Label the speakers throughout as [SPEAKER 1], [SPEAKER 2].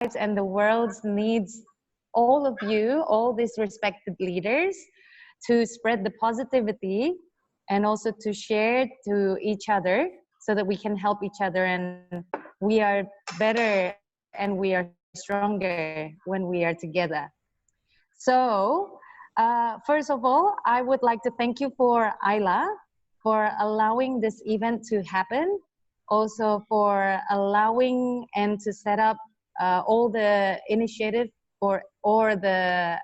[SPEAKER 1] and the world needs all of you, all these respected leaders, to spread the positivity and also to share to each other so that we can help each other, and we are better and we are stronger when we are together. So first of all, I would like to thank you for Ayla for allowing this event to happen, also for allowing and to set up all the initiative or all the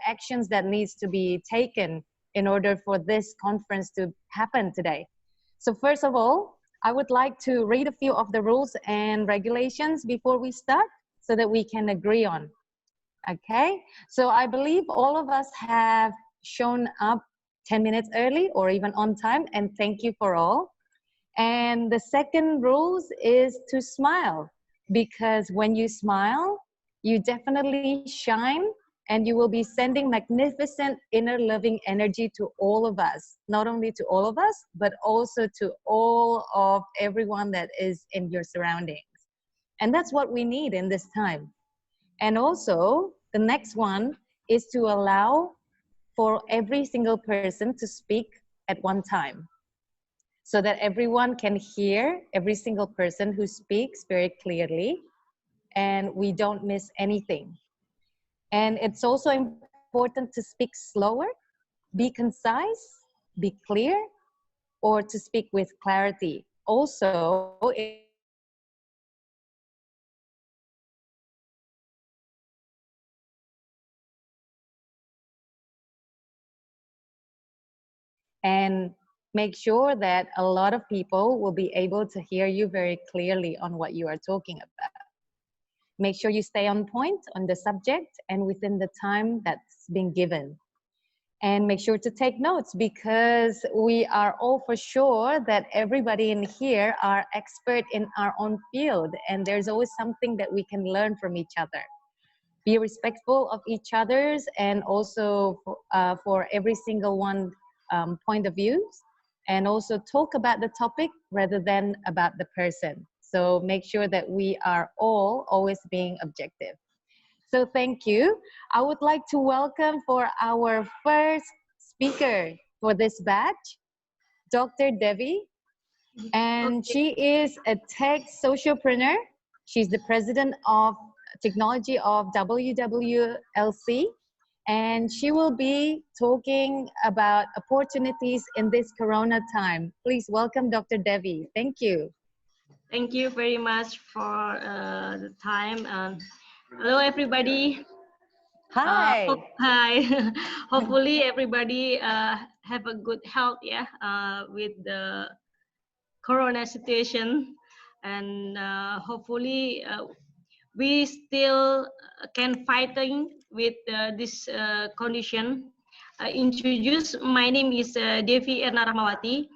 [SPEAKER 1] actions that needs to be taken in order for this conference to happen today. So first of all, I would like to read a few of the rules and regulations before we start so that we can agree on. Okay, so I believe all of us have shown up 10 minutes early or even on time, and thank you for all. And the second rules is to smile, because when you smile, you definitely shine and you will be sending magnificent inner loving energy to all of us, not only to all of us, but also to all of everyone that is in your surroundings. And that's what we need in this time. And also, the next one is to allow for every single person to speak at one time, so that everyone can hear every single person who speaks very clearly and we don't miss anything. And it's also important to speak slower, be concise, be clear, or to speak with clarity. Also, it's important to use and make sure that a lot of people will be able to hear you very clearly on what you are talking about. Make sure you stay on point on the subject and within the time that's been given. And make sure to take notes, because we are all for sure that everybody in here are expert in our own field, and there's always something that we can learn from each other. Be respectful of each other's and also for every single one point of views, and also talk about the topic rather than about the person. So make sure that we are all always being objective. So thank you. I would like to welcome for our first speaker for this batch, Dr. Devi. And she is a tech socialpreneur. She's the president of technology of WWLC. And she will be talking about opportunities in this Corona time. Please welcome Dr. Devi. Thank you.
[SPEAKER 2] Thank you very much for the time. Hello, everybody.
[SPEAKER 1] Hi.
[SPEAKER 2] Hi. Hopefully, everybody have a good health, yeah, with the Corona situation, and hopefully we still can fighting with this condition. Introduce. My name is Devi Erna Rahmawati.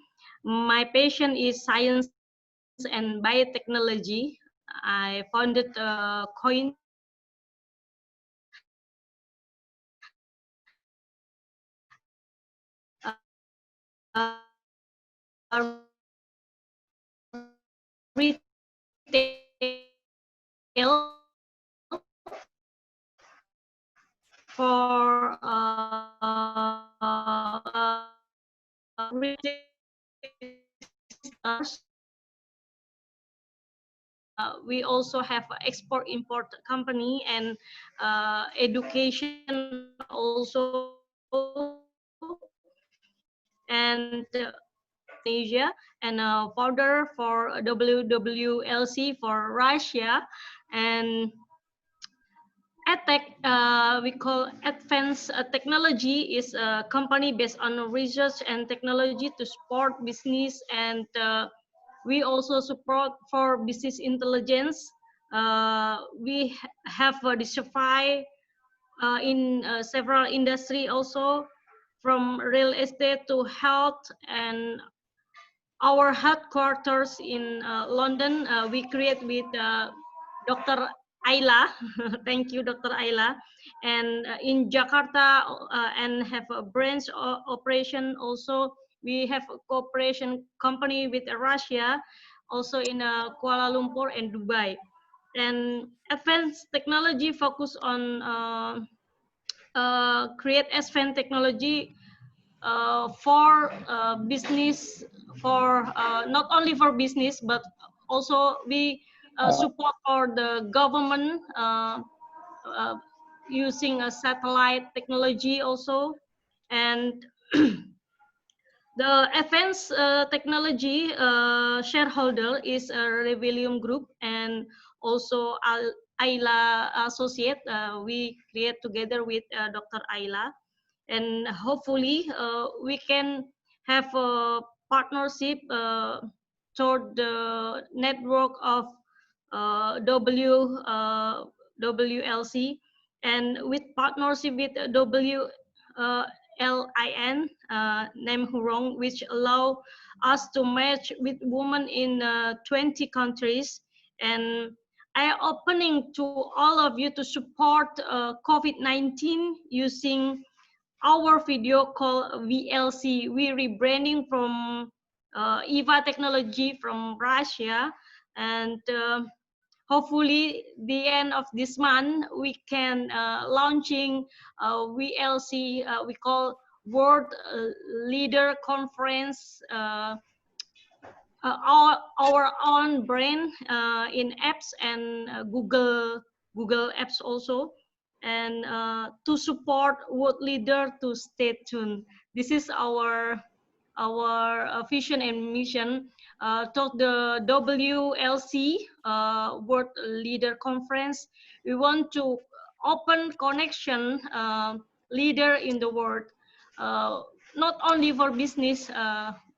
[SPEAKER 2] My passion is science and biotechnology. I founded Coin retail for retail. We also have export-import company and education also, and Asia, and founder for WWLC for Russia, and AdTech, we call Advanced Technology, is a company based on research and technology to support business, and we also support for business intelligence. We have diversified in several industry also, from real estate to health, and our headquarters in London, we create with Dr. Ayla. Thank you, Dr. Ayla. And in Jakarta, and have a branch operation also. We have a cooperation company with Russia, also in Kuala Lumpur and Dubai. And advanced technology focus on create advanced technology for business, for not only for business, but also we support for the government uh, using a satellite technology also. And the advanced technology shareholder is a Revelium Group, and also Ayla Associate. We create together with Dr. Ayla, and hopefully we can have a partnership toward the network of WLC, and with partnership with WLIN, name Hurong, which allow us to match with women in 20 countries. And I am opening to all of you to support COVID-19 using our video called WLC. We rebranding from EVA technology from Russia, and hopefully the end of this month we can launching WLC. We call World Leader Conference. Our own brand in apps and Google Apps also, and to support world leader to stay tuned. This is our vision and mission to the WLC World Leader Conference. We want to open connection leader in the world, not only for business.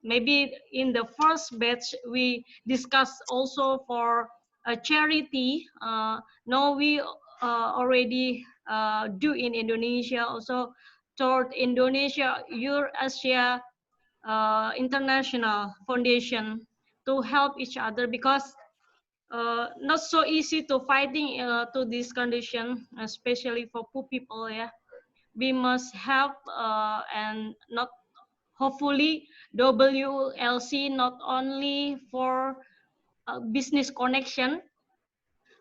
[SPEAKER 2] Maybe in the first batch we discuss also for a charity. Now we already do in Indonesia also toward Indonesia Eurasia International Foundation to help each other, because not so easy to fighting to this condition, especially for poor people. Yeah, we must help and not hopefully WLC not only for business connection,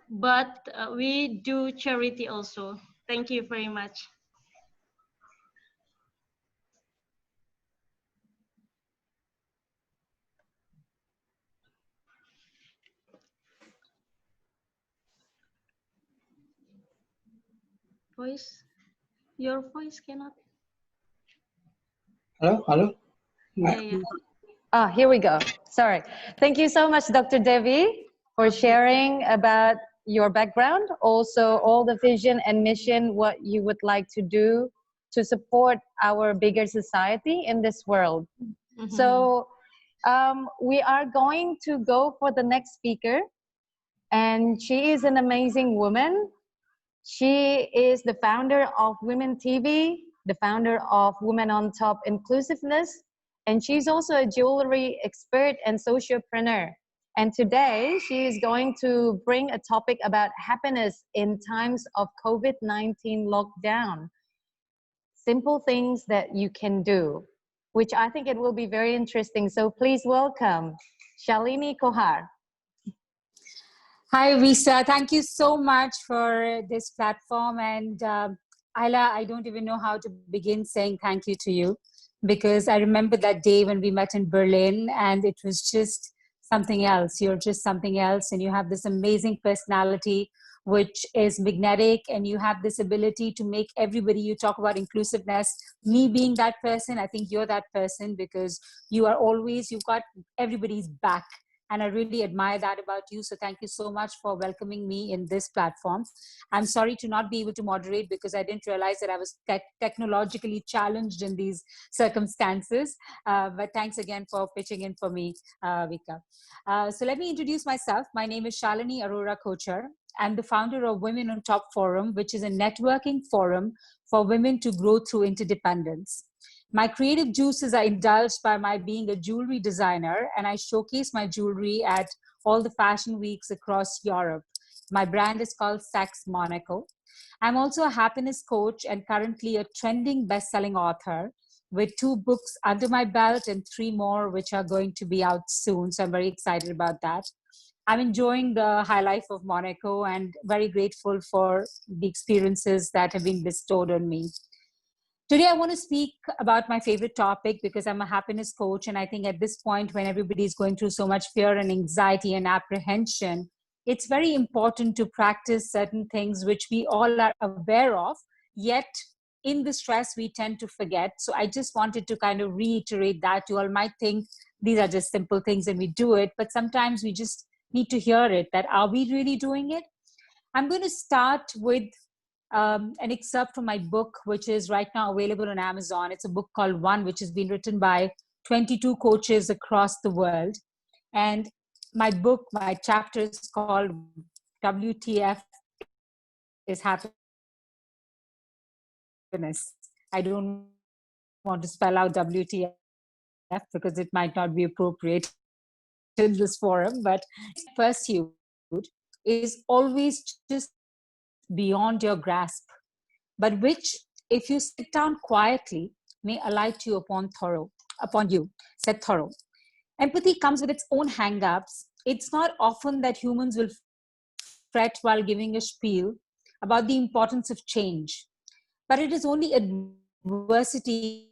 [SPEAKER 2] but we do charity also. Thank you very much. Voice, your voice cannot.
[SPEAKER 3] Hello.
[SPEAKER 2] Yeah.
[SPEAKER 1] Ah, here we go. Sorry. Thank you so much, Dr. Devi, for sharing about your background, also all the vision and mission, what you would like to do to support our bigger society in this world.
[SPEAKER 2] Mm-hmm.
[SPEAKER 1] So we are going to go for the next speaker, and she is an amazing woman. She is the founder of Women TV, the founder of Women on Top Inclusiveness, and she's also a jewelry expert and sociopreneur. And today she is going to bring a topic about happiness in times of COVID-19 lockdown. Simple things that you can do, which I think it will be very interesting. So please welcome Shalini Kohar.
[SPEAKER 4] Hi, Risa. Thank you so much for this platform. And Ayla, I don't even know how to begin saying thank you to you, because I remember that day when we met in Berlin, and it was just something else. You're just something else, and you have this amazing personality, which is magnetic, and you have this ability to make everybody, you talk about inclusiveness, me being that person, I think you're that person, because you are always, you've got everybody's back. And I really admire that about you. So thank you so much for welcoming me in this platform. I'm sorry to not be able to moderate, because I didn't realize that I was technologically challenged in these circumstances. But thanks again for pitching in for me, Vika. So let me introduce myself. My name is Shalini Arora Kochar. I'm the founder of Women on Top Forum, which is a networking forum for women to grow through interdependence. My creative juices are indulged by my being a jewelry designer, and I showcase my jewelry at all the fashion weeks across Europe. My brand is called Saks Monaco. I'm also a happiness coach and currently a trending best-selling author with 2 books under my belt and 3 more which are going to be out soon. So I'm very excited about that. I'm enjoying the high life of Monaco and very grateful for the experiences that have been bestowed on me. Today, I want to speak about my favorite topic because I'm a happiness coach. And I think at this point, when everybody is going through so much fear and anxiety and apprehension, it's very important to practice certain things which we all are aware of, yet in the stress, we tend to forget. So I just wanted to kind of reiterate that. You all might think these are just simple things and we do it, but sometimes we just need to hear it, that are we really doing it? I'm going to start with an excerpt from my book, which is right now available on Amazon. It's a book called One, which has been written by 22 coaches across the world. And my book, my chapter is called WTF is Happiness. I don't want to spell out WTF because it might not be appropriate in this forum, but pursuit is always just beyond your grasp, but which, if you sit down quietly, may alight you upon you, said Thoreau. Empathy comes with its own hang-ups. It's not often that humans will fret while giving a spiel about the importance of change, but it is only adversity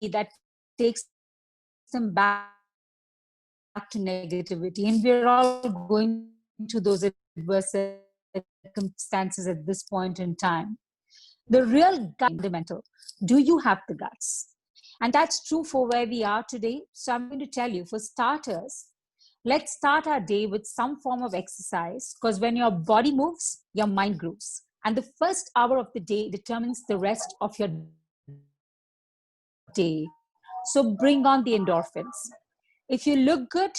[SPEAKER 4] that takes them back to negativity. And we're all going to those adverse circumstances at this point in time. The real fundamental, do you have the guts? And that's true for where we are today. So I'm going to tell you, for starters, let's start our day with some form of exercise, because when your body moves, your mind grooves. And the first hour of the day determines the rest of your day. So bring on the endorphins. If you look good,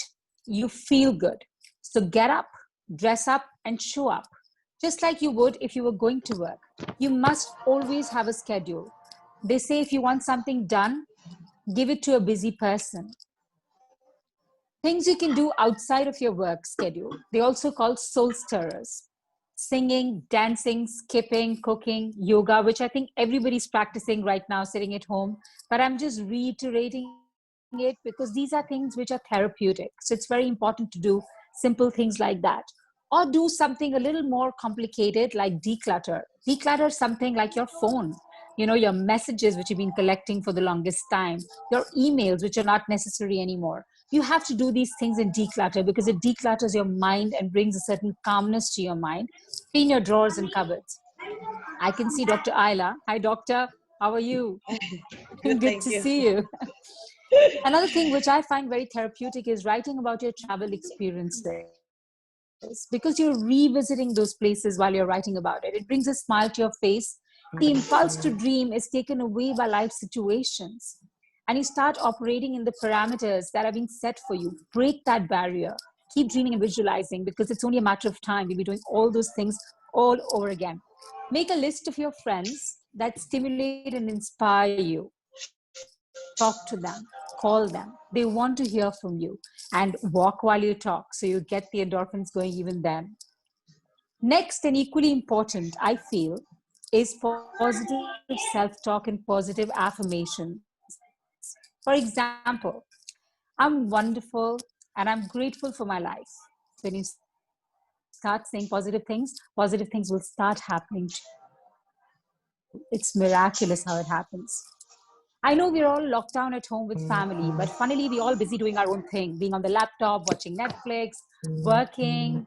[SPEAKER 4] you feel good. So get up, dress up, and show up, just like you would if you were going to work. You must always have a schedule. They say if you want something done, give it to a busy person. Things you can do outside of your work schedule. They also call soul stirrers. Singing, dancing, skipping, cooking, yoga, which I think everybody's practicing right now sitting at home. But I'm just reiterating it because these are things which are therapeutic. So it's very important to do simple things like that. Or do something a little more complicated like declutter. Declutter something like your phone, your messages which you've been collecting for the longest time, your emails which are not necessary anymore. You have to do these things in declutter because it declutters your mind and brings a certain calmness to your mind. Clean your drawers and cupboards. I can see Dr. Ayla. Hi, doctor. How are you? Good to see you. Another thing which I find very therapeutic is writing about your travel experiences, because you're revisiting those places while you're writing about it. It brings a smile to your face. The impulse to dream is taken away by life situations, and you start operating in the parameters that have been set for you. Break that barrier. Keep dreaming and visualizing, because it's only a matter of time. You'll be doing all those things all over again. Make a list of your friends that stimulate and inspire you. Talk to them, call them. They want to hear from you, and walk while you talk so you get the endorphins going even then. Next, and equally important, I feel, is positive self-talk and positive affirmations. For example, I'm wonderful and I'm grateful for my life. When you start saying positive things will start happening to you. It's miraculous how it happens. I know we're all locked down at home with family, but funnily, we're all busy doing our own thing, being on the laptop, watching Netflix, working.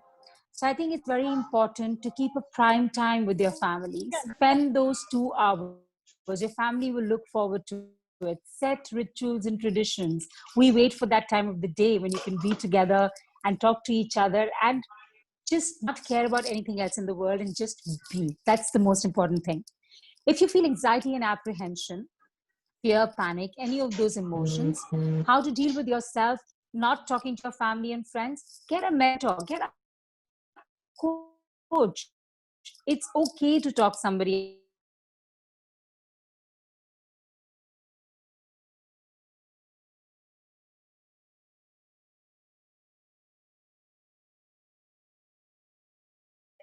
[SPEAKER 4] So I think it's very important to keep a prime time with your family. Spend those 2 hours. Your family will look forward to it. Set rituals and traditions. We wait for that time of the day when you can be together and talk to each other and just not care about anything else in the world and just be. That's the most important thing. If you feel anxiety and apprehension, fear, panic, any of those emotions, how to deal with yourself, not talking to your family and friends, get a mentor, get a coach. It's okay to talk somebody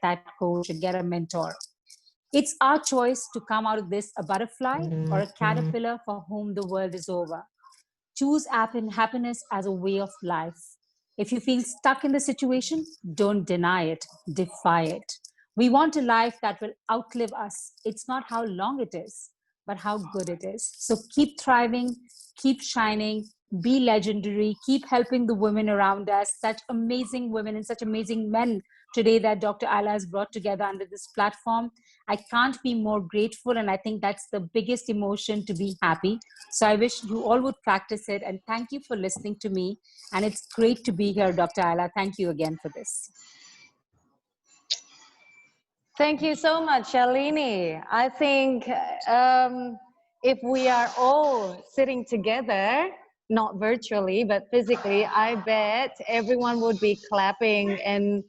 [SPEAKER 4] that coach and get a mentor. It's our choice to come out of this a butterfly or a caterpillar for whom the world is over. Choose happiness as a way of life. If you feel stuck in the situation, don't deny it, defy it. We want a life that will outlive us. It's not how long it is, but how good it is. So keep thriving, keep shining, be legendary, keep helping the women around us, such amazing women and such amazing men today that Dr. Ayla has brought together under this platform. I can't be more grateful, and I think that's the biggest emotion, to be happy. So I wish you all would practice it, and thank you for listening to me. And it's great to be here, Dr. Ayla. Thank you again for this.
[SPEAKER 1] Thank you so much, Shalini. I think if we are all sitting together, not virtually, but physically, I bet everyone would be clapping. And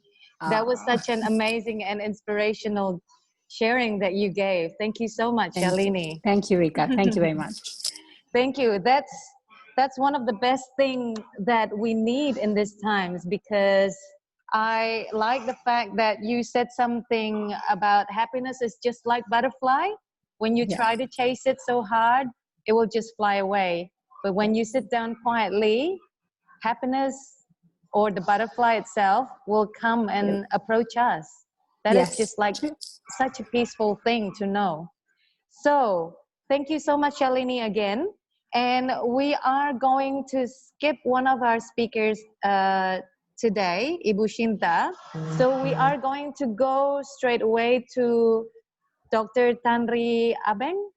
[SPEAKER 1] that was such an amazing and inspirational sharing that you gave. Thank you so much, Shalini.
[SPEAKER 4] Thank you, Rika. Thank you very much.
[SPEAKER 1] Thank you. That's one of the best things that we need in these times, because I like the fact that you said something about happiness is just like butterfly. When you try to chase it so hard, it will just fly away. But when you sit down quietly, happiness or the butterfly itself will come and approach us. That is just like such a peaceful thing to know. So thank you so much, Shalini, again. And we are going to skip one of our speakers today, Ibu Shinta. So we are going to go straight away to Dr. Tanri Abeng.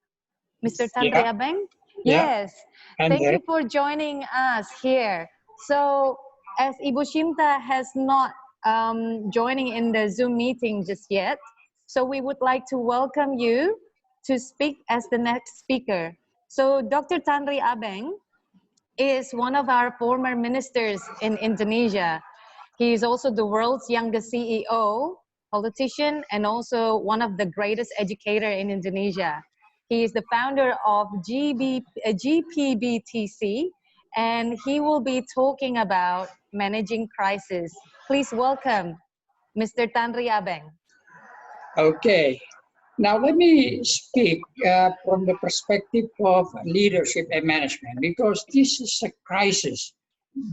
[SPEAKER 1] Mr. Tanri Abeng? Yes. Thank you for joining us here. So as Ibu Shinta has not joining in the Zoom meeting just yet, so we would like to welcome you to speak as the next speaker. So Dr. Tanri Abeng is one of our former ministers in Indonesia. He is also the world's youngest CEO, politician, and also one of the greatest educator in Indonesia. He is the founder of GPBTC, and he will be talking about managing crisis. Please welcome Mr. Tanri Abeng.
[SPEAKER 3] Okay. Now let me speak from the perspective of leadership and management, because this is a crisis.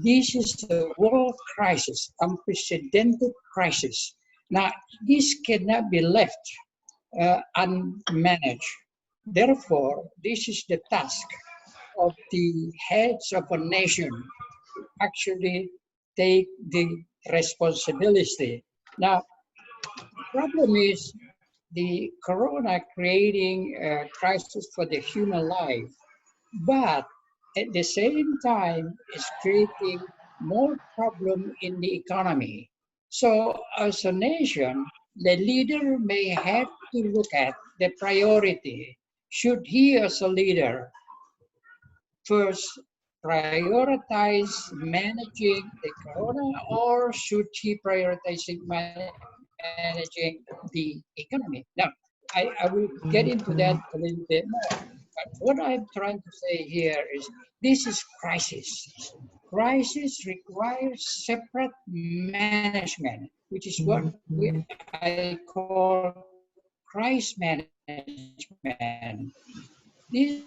[SPEAKER 3] This is a world crisis, unprecedented crisis. Now, this cannot be left unmanaged. Therefore, this is the task of the heads of a nation to actually take the responsibility. Now, the problem is the corona creating a crisis for the human life, but at the same time it's creating more problem in the economy. So as a nation, the leader may have to look at the priority. Should he as a leader first prioritize managing the corona, or should he prioritize managing the economy? Now, I will get into that a little bit more. But what I'm trying to say here is this is crisis. Crisis requires separate management, which is what I call crisis management. This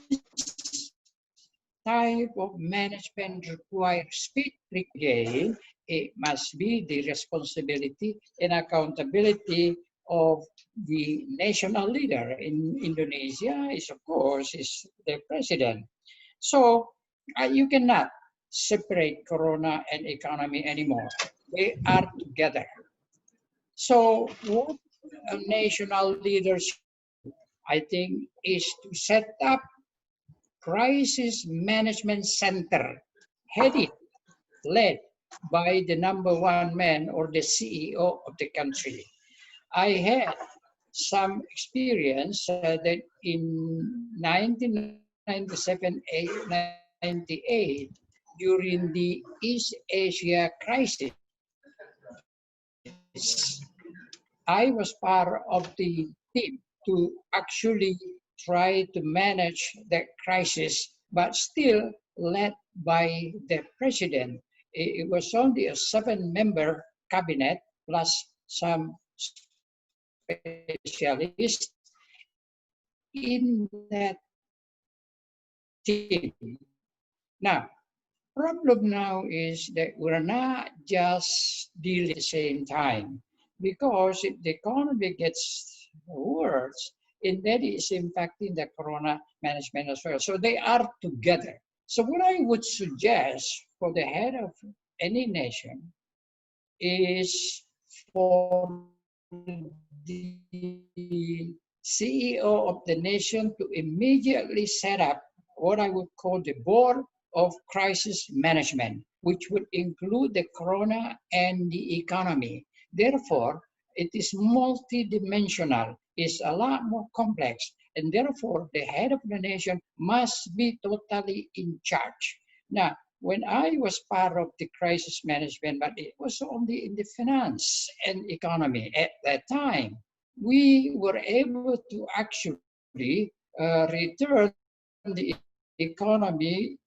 [SPEAKER 3] type of management requires speed. Again, it must be the responsibility and accountability of the national leader. In Indonesia is, of course, is the president. So you cannot separate corona and economy anymore. They are together. So what a national leadership, I think, is to set up crisis management center, headed, led by the #1 man or the CEO of the country. I had some experience that in 1997-98, during the East Asia crisis, I was part of the team to actually try to manage that crisis, but still led by the president. It was only a 7-member cabinet plus some specialists in that team. Now, problem now is that we're not just dealing at the same time, because if the economy gets worse, and that is impacting the corona management as well. So they are together. So what I would suggest for the head of any nation is for the CEO of the nation to immediately set up what I would call the board of crisis management, which would include the corona and the economy. Therefore, it is multidimensional, it's a lot more complex, and therefore the head of the nation must be totally in charge. Now, when I was part of the crisis management, but it was only in the finance and economy at that time, we were able to actually return the economy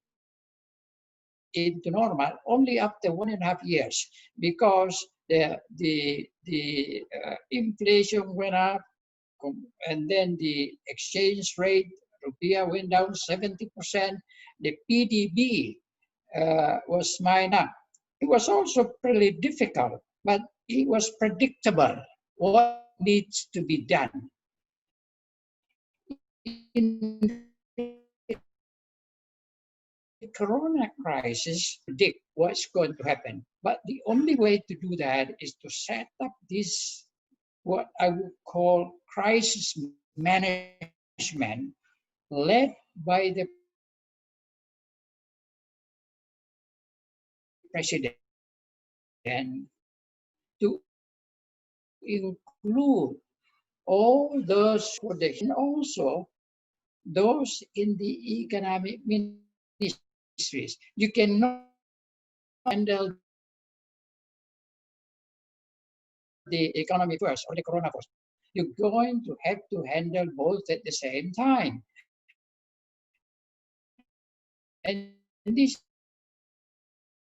[SPEAKER 3] into normal only after 1.5 years, because the inflation went up, and then the exchange rate rupiah went down 70%. The PDB was mined up. It was also pretty difficult, but it was predictable what needs to be done. In the corona crisis, predict what's going to happen. But the only way to do that is to set up this, what I would call crisis management, led by the president, to include all those for the, and also those in the economic ministries. You cannot handle the economy first or the corona first. You're going to have to handle both at the same time. And this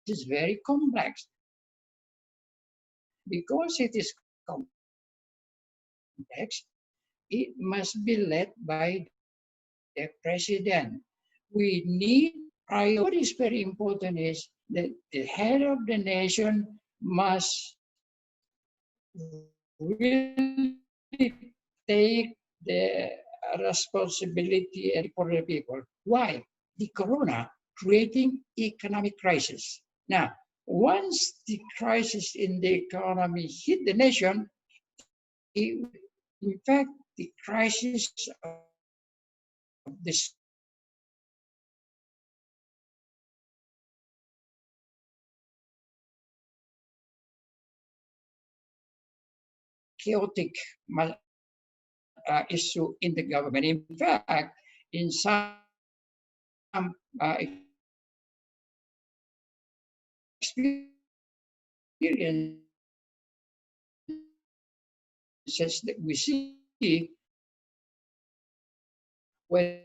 [SPEAKER 3] is very complex. Because it is complex, it must be led by the president. We need priority. What is very important is that the head of the nation must really take the responsibility for the people. Why? The corona creating economic crisis. Now, once the crisis in the economy hit the nation, in fact, the crisis of this chaotic issue in the government. In fact, in some experiences that we see, when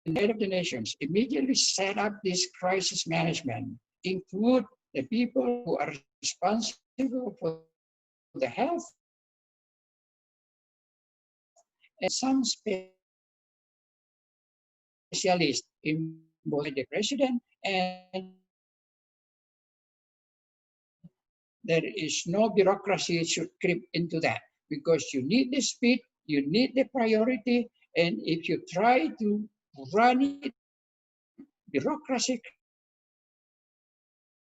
[SPEAKER 3] the head of the nations immediately set up this crisis management, include the people who are responsible for the health, and some specialists involved the president, and there is no bureaucracy should creep into that, because you need the speed, you need the priority, and if you try to run it, bureaucracy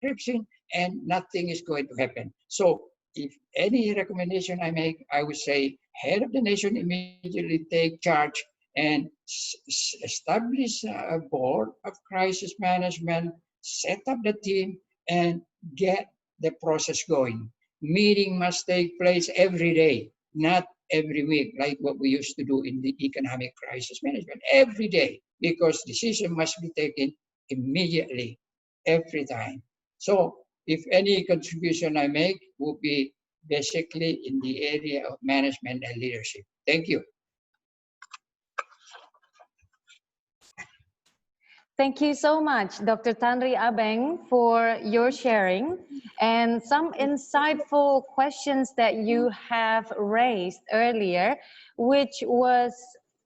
[SPEAKER 3] creeps in and nothing is going to happen. So if any recommendation I make, I would say head of the nation immediately take charge and establish a board of crisis management, set up the team, and get the process going. Meeting must take place every day, not every week, like what we used to do in the economic crisis management. Every day, because decision must be taken immediately, every time. So if any contribution I make will be basically in the area of management and leadership. Thank you.
[SPEAKER 1] Thank you so much, Dr. Tanri Abeng, for your sharing and some insightful questions that you have raised earlier, which was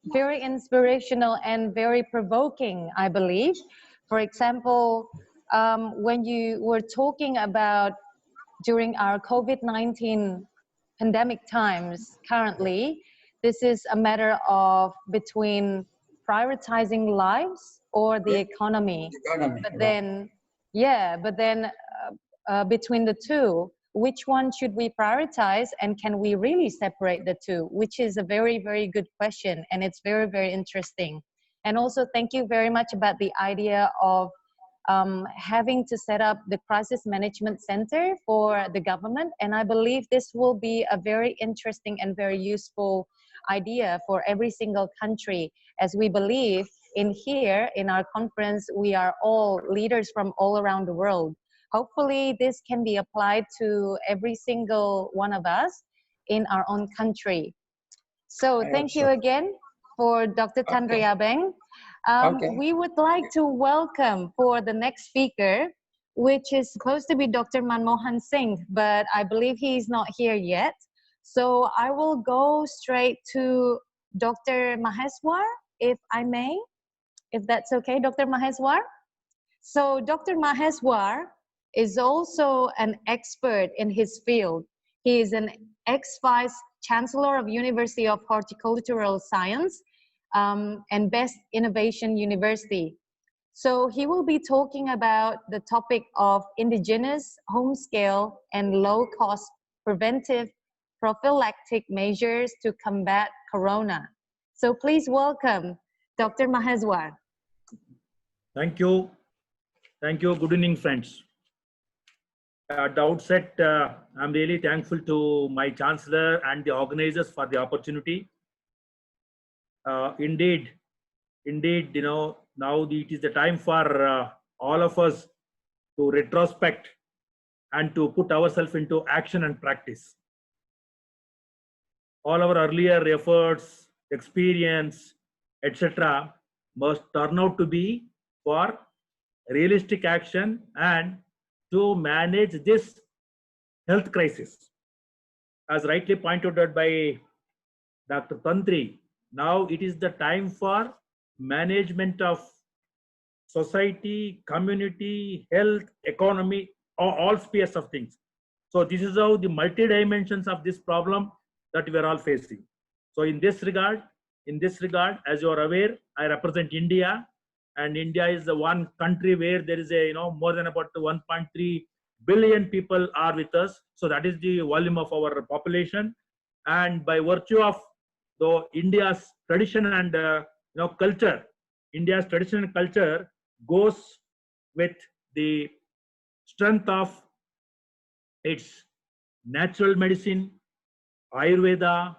[SPEAKER 1] very inspirational and very provoking, I believe. For example, when you were talking about during our COVID-19 pandemic times currently, this is a matter of between prioritizing lives or the economy. But then, yeah, but then between the two, which one should we prioritize, and can we really separate the two? Which is a very, very good question, and it's very, very interesting. And also, thank you very much about the idea of having to set up the crisis management center for the government. And I believe this will be a very interesting and very useful idea for every single country, as we believe in here in our conference, we are all leaders from all around the world. Hopefully this can be applied to every single one of us in our own country. So thank you again for Dr. Tandriabeng. We would like to welcome for the next speaker, which is supposed to be Dr. Manmohan Singh, but I believe he's not here yet. So I will go straight to Dr. Maheswar, if I may, if that's okay, Dr. Maheswar. So Dr. Maheswar is also an expert in his field. He is an ex-vice chancellor of University of Horticultural Science and Best Innovation University. So he will be talking about the topic of indigenous, home-scale, and low-cost preventive prophylactic measures to combat corona. So please welcome Dr. Maheswar.
[SPEAKER 5] Thank you. Thank you. Good evening, friends. At the outset, I'm really thankful to my chancellor and the organizers for the opportunity. Indeed, you know, now it is the time for all of us to retrospect and to put ourselves into action and practice. All our earlier efforts, experience, etc., must turn out to be for realistic action and to manage this health crisis. As rightly pointed out by Dr. Tantri, now it is the time for management of society, community, health, economy, all spheres of things. So this is how the multi-dimensions of this problem that we are all facing. So in this regard, as you are aware, I represent India, and India is the one country where there is a, you know, more than about 1.3 billion people are with us. So that is the volume of our population. And by virtue of the India's tradition and you know, culture, India's tradition and culture goes with the strength of its natural medicine, Ayurveda,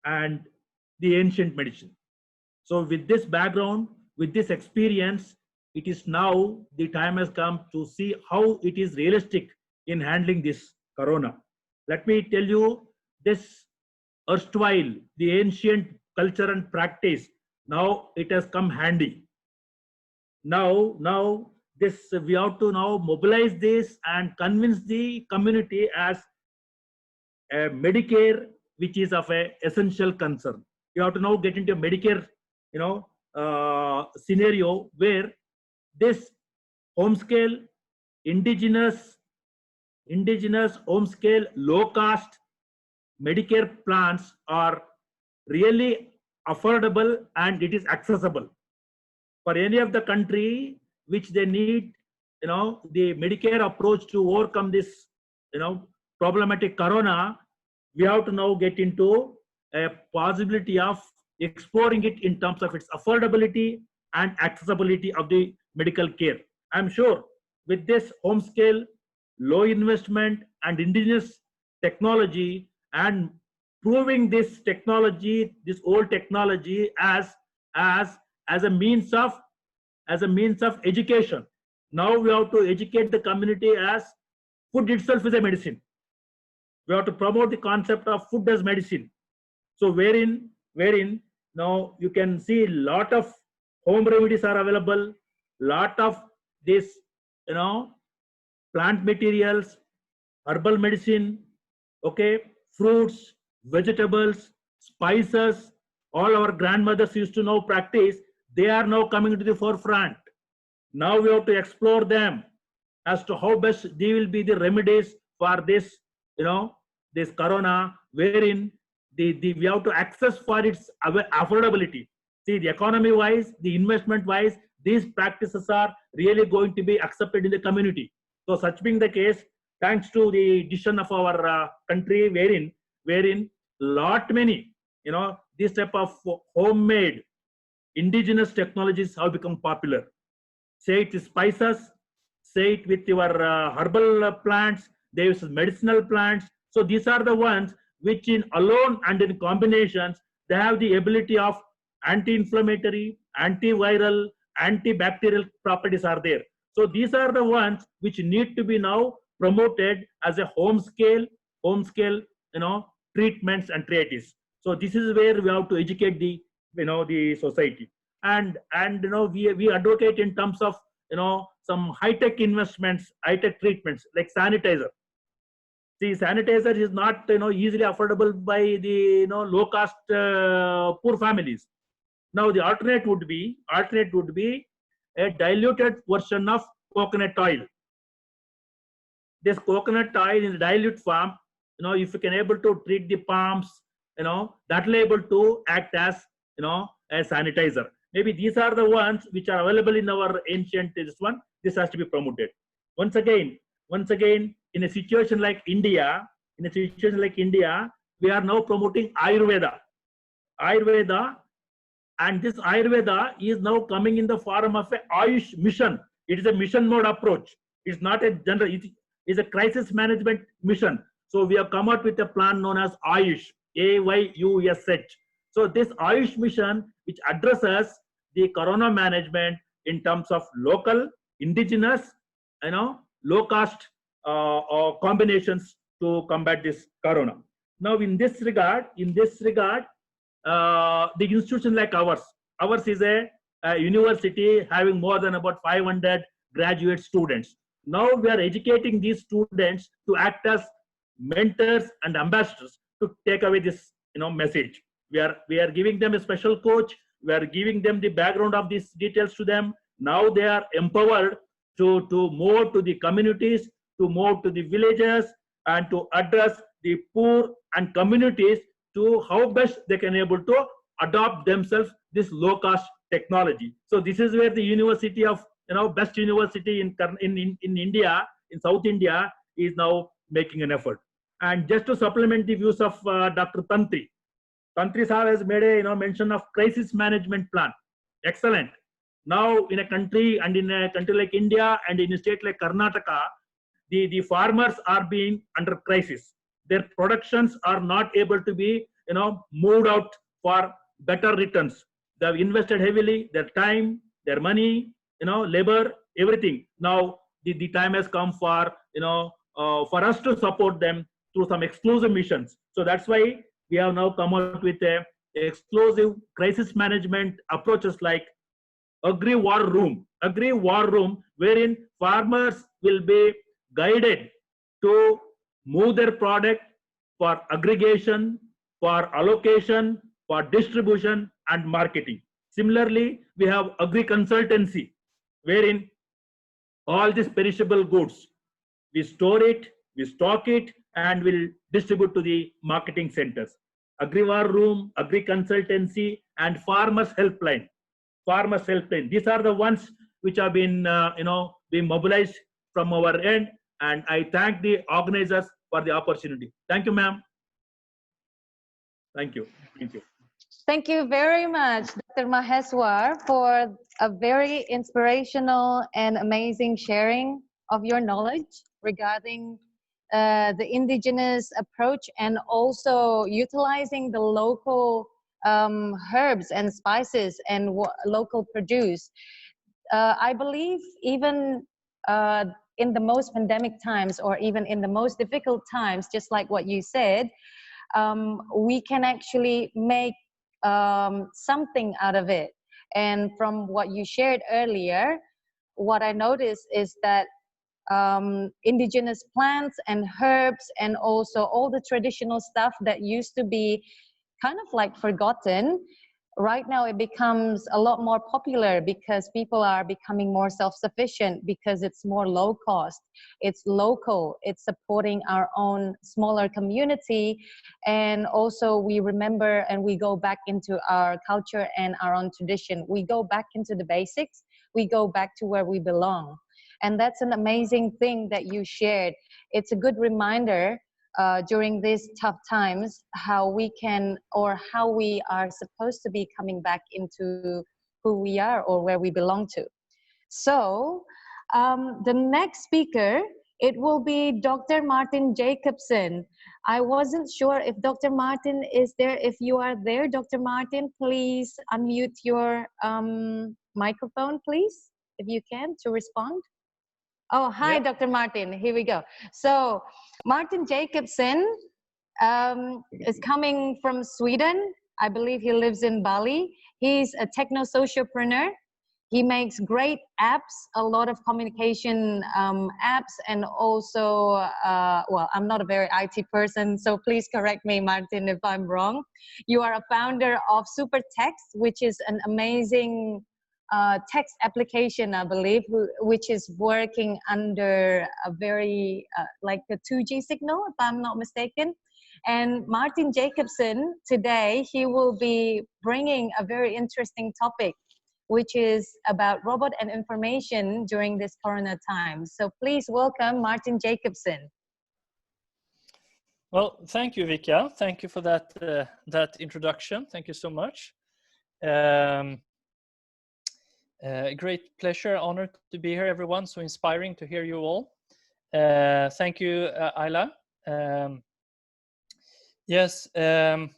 [SPEAKER 5] and the ancient medicine. So with this background, with this experience, it is now the time has come to see how it is realistic in handling this corona. Let me tell you this erstwhile, the ancient culture and practice, now it has come handy. Now this, we have to now mobilize this and convince the community as a Medicare, which is of a essential concern. You have to now get into a Medicare, you know, scenario where this home scale, indigenous home scale, low cost Medicare plans are really affordable and it is accessible for any of the country which they need, you know, the Medicare approach to overcome this, you know, problematic corona. We have to now get into a possibility of exploring it in terms of its affordability and accessibility of the medical care. I'm sure with this home scale, low investment and indigenous technology, and proving this technology, this old technology as a means of education. Now we have to educate the community as food itself is a medicine. We have to promote the concept of food as medicine. So wherein now you can see a lot of home remedies are available, lot of this, you know, plant materials, herbal medicine, okay, fruits, vegetables, spices, all our grandmothers used to know practice, they are now coming to the forefront. Now we have to explore them as to how best they will be the remedies for this, this corona, wherein we have to access for its affordability. See, the economy wise, the investment wise, these practices are really going to be accepted in the community. So such being the case, thanks to the decision of our country, wherein lot many, this type of homemade indigenous technologies have become popular. Say it is spices, say it with your herbal plants, they use medicinal plants. So these are the ones which in alone and in combinations, they have the ability of anti-inflammatory, antiviral, antibacterial properties are there. So these are the ones which need to be now promoted as a home scale, treatments and treaties. So this is where we have to educate the society. And we advocate in terms of some high-tech investments, high-tech treatments like sanitizer. See, sanitizer is not easily affordable by the low-cost poor families. Now the alternate would be a diluted version of coconut oil. This coconut oil in dilute form, if you can able to treat the palms, that will able to act as a sanitizer. Maybe these are the ones which are available in our ancient this one. This has to be promoted. Once again, in a situation like India, we are now promoting Ayurveda. And this Ayurveda is now coming in the form of a Ayush mission. It is a mission mode approach. It's not a general, it is a crisis management mission. So we have come out with a plan known as Ayush, AYUSH. So this Ayush mission, which addresses the corona management in terms of local, indigenous, low cost combinations to combat this corona. Now, in this regard, the institution like ours is a university having more than about 500 graduate students. Now we are educating these students to act as mentors and ambassadors to take away this message. We are giving them a special coach. We are giving them the background of these details to them. Now they are empowered to move to the communities, to move to the villages, and to address the poor and communities to how best they can able to adopt themselves this low cost technology. So this is where the university of best university in India, in South India, is now making an effort. And just to supplement the views of Dr. Tantri Sahab has made a mention of crisis management plan. Excellent. Now in a country like India and in a state like Karnataka, the farmers are being under crisis. Their productions are not able to be moved out for better returns. They have invested heavily their time, their money, labor, everything. Now the time has come for for us to support them through some exclusive missions. So that's why we have now come out with a exclusive crisis management approaches like Agri War Room, wherein farmers will be guided to move their product for aggregation, for allocation, for distribution and marketing. Similarly, we have agri consultancy, wherein all these perishable goods, we store it, we stock it, and will distribute to the marketing centers. Agri War Room, agri consultancy, and farmers helpline. These are the ones which have been being mobilized from our end, and I thank the organizers for the opportunity. Thank you, ma'am. Thank you.
[SPEAKER 1] Thank you very much, Dr. Maheswar, for a very inspirational and amazing sharing of your knowledge regarding the indigenous approach and also utilizing the local herbs and spices and local produce. I believe even in the most pandemic times or even in the most difficult times, just like what you said, we can actually make something out of it. And from what you shared earlier, what I noticed is that indigenous plants and herbs and also all the traditional stuff that used to be kind of like forgotten, right now it becomes a lot more popular because people are becoming more self-sufficient, because it's more low cost, it's local, it's supporting our own smaller community, and also we remember and we go back into our culture and our own tradition. We go back into the basics, we go back to where we belong. And that's an amazing thing that you shared. It's a good reminder during these tough times, how we can, or how we are supposed to be coming back into who we are or where we belong to. So the next speaker, it will be Dr. Martin Jacobson. I wasn't sure if Dr. Martin is there. If you are there, Dr. Martin, please unmute your microphone, please, if you can, to respond. Oh, hi,
[SPEAKER 5] Yep.
[SPEAKER 1] Dr. Martin. Here we go. So Martin Jacobson is coming from Sweden. I believe he lives in Bali. He's a techno-socialpreneur. He makes great apps, a lot of communication apps, and also, well, I'm not a very IT person, so please correct me, Martin, if I'm wrong. You are a founder of Super Text, which is an amazing text application, I believe, which is working under a very, like a 2G signal, if I'm not mistaken. And Martin Jacobson, today, he will be bringing a very interesting topic, which is about robot and information during this Corona time. So please welcome Martin Jacobson.
[SPEAKER 6] Well, thank you, Vika. Thank you for that, that introduction. Thank you so much. Great pleasure, honor to be here, everyone. So inspiring to hear you all. Thank you, Ayla. Yes, I'm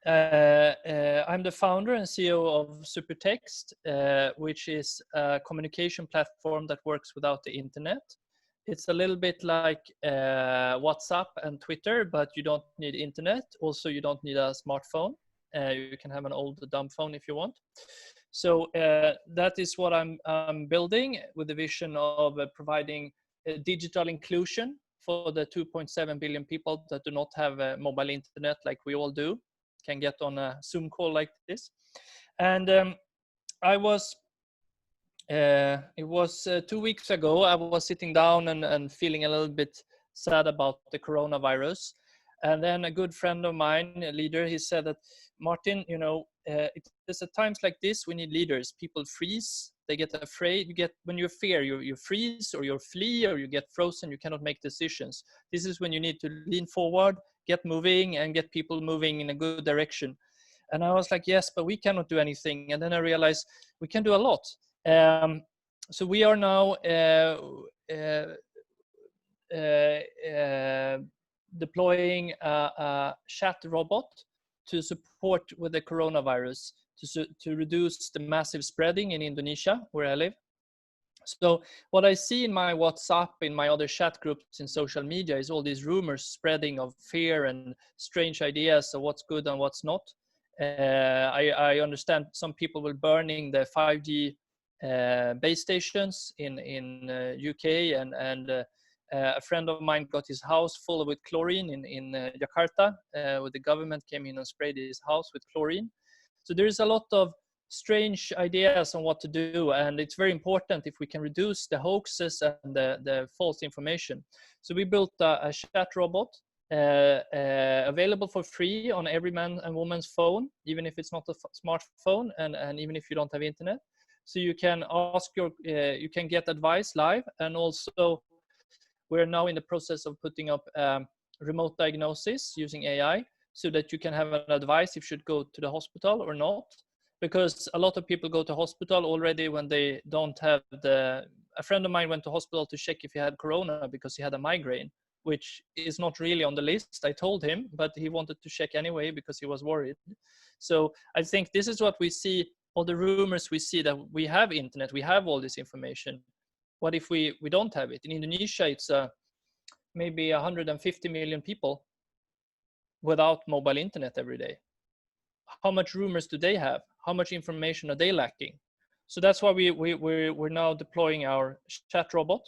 [SPEAKER 6] the founder and CEO of Supertext, which is a communication platform that works without the internet. It's a little bit like WhatsApp and Twitter, but you don't need internet. Also, you don't need a smartphone. You can have an old dumb phone if you want. So that is what I'm building, with the vision of providing digital inclusion for the 2.7 billion people that do not have mobile internet like we all do, can get on a Zoom call like this. And it was 2 weeks ago, I was sitting down and feeling a little bit sad about the coronavirus. And then a good friend of mine, a leader, he said that, Martin, you know, it's at times like this, we need leaders. People freeze, they get afraid. When you fear, you freeze, or you flee, or you get frozen, you cannot make decisions. This is when you need to lean forward, get moving, and get people moving in a good direction. And I was like, yes, but we cannot do anything. And then I realized we can do a lot. So we are now deploying a chat robot to support with the coronavirus, to reduce the massive spreading in Indonesia, where I live. So what I see in my WhatsApp, in my other chat groups in social media, is all these rumors spreading of fear and strange ideas of what's good and what's not. I understand some people were burning the 5G base stations in UK, and a friend of mine got his house full with chlorine in Jakarta, where the government came in and sprayed his house with chlorine. So there is a lot of strange ideas on what to do, and it's very important if we can reduce the hoaxes and the false information. So we built a chat robot available for free on every man and woman's phone, even if it's not a smartphone, and even if you don't have internet. So you can ask you can get advice live, and also we're now in the process of putting up remote diagnosis using AI, so that you can have an advice if you should go to the hospital or not. Because a lot of people go to hospital already when they don't have a friend of mine went to hospital to check if he had corona because he had a migraine, which is not really on the list, I told him, but he wanted to check anyway because he was worried. So I think this is what we see, all the rumors we see, that we have internet, we have all this information. What if we don't have it? In Indonesia, it's maybe 150 million people without mobile internet every day. How much rumors do they have? How much information are they lacking? So that's why we're now deploying our chat robot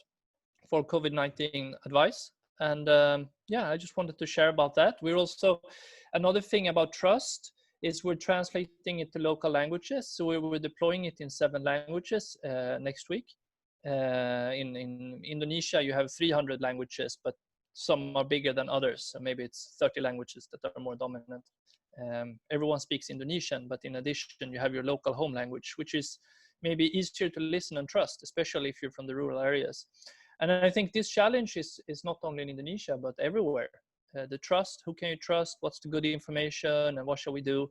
[SPEAKER 6] for COVID-19 advice. And yeah, I just wanted to share about that. We're also, another thing about trust is we're translating it to local languages. So we're deploying it in 7 languages next week. In Indonesia, you have 300 languages, but some are bigger than others. So maybe it's 30 languages that are more dominant. Everyone speaks Indonesian, but in addition, you have your local home language, which is maybe easier to listen and trust, especially if you're from the rural areas. And I think this challenge is not only in Indonesia, but everywhere. The trust, who can you trust? What's the good information, and what shall we do?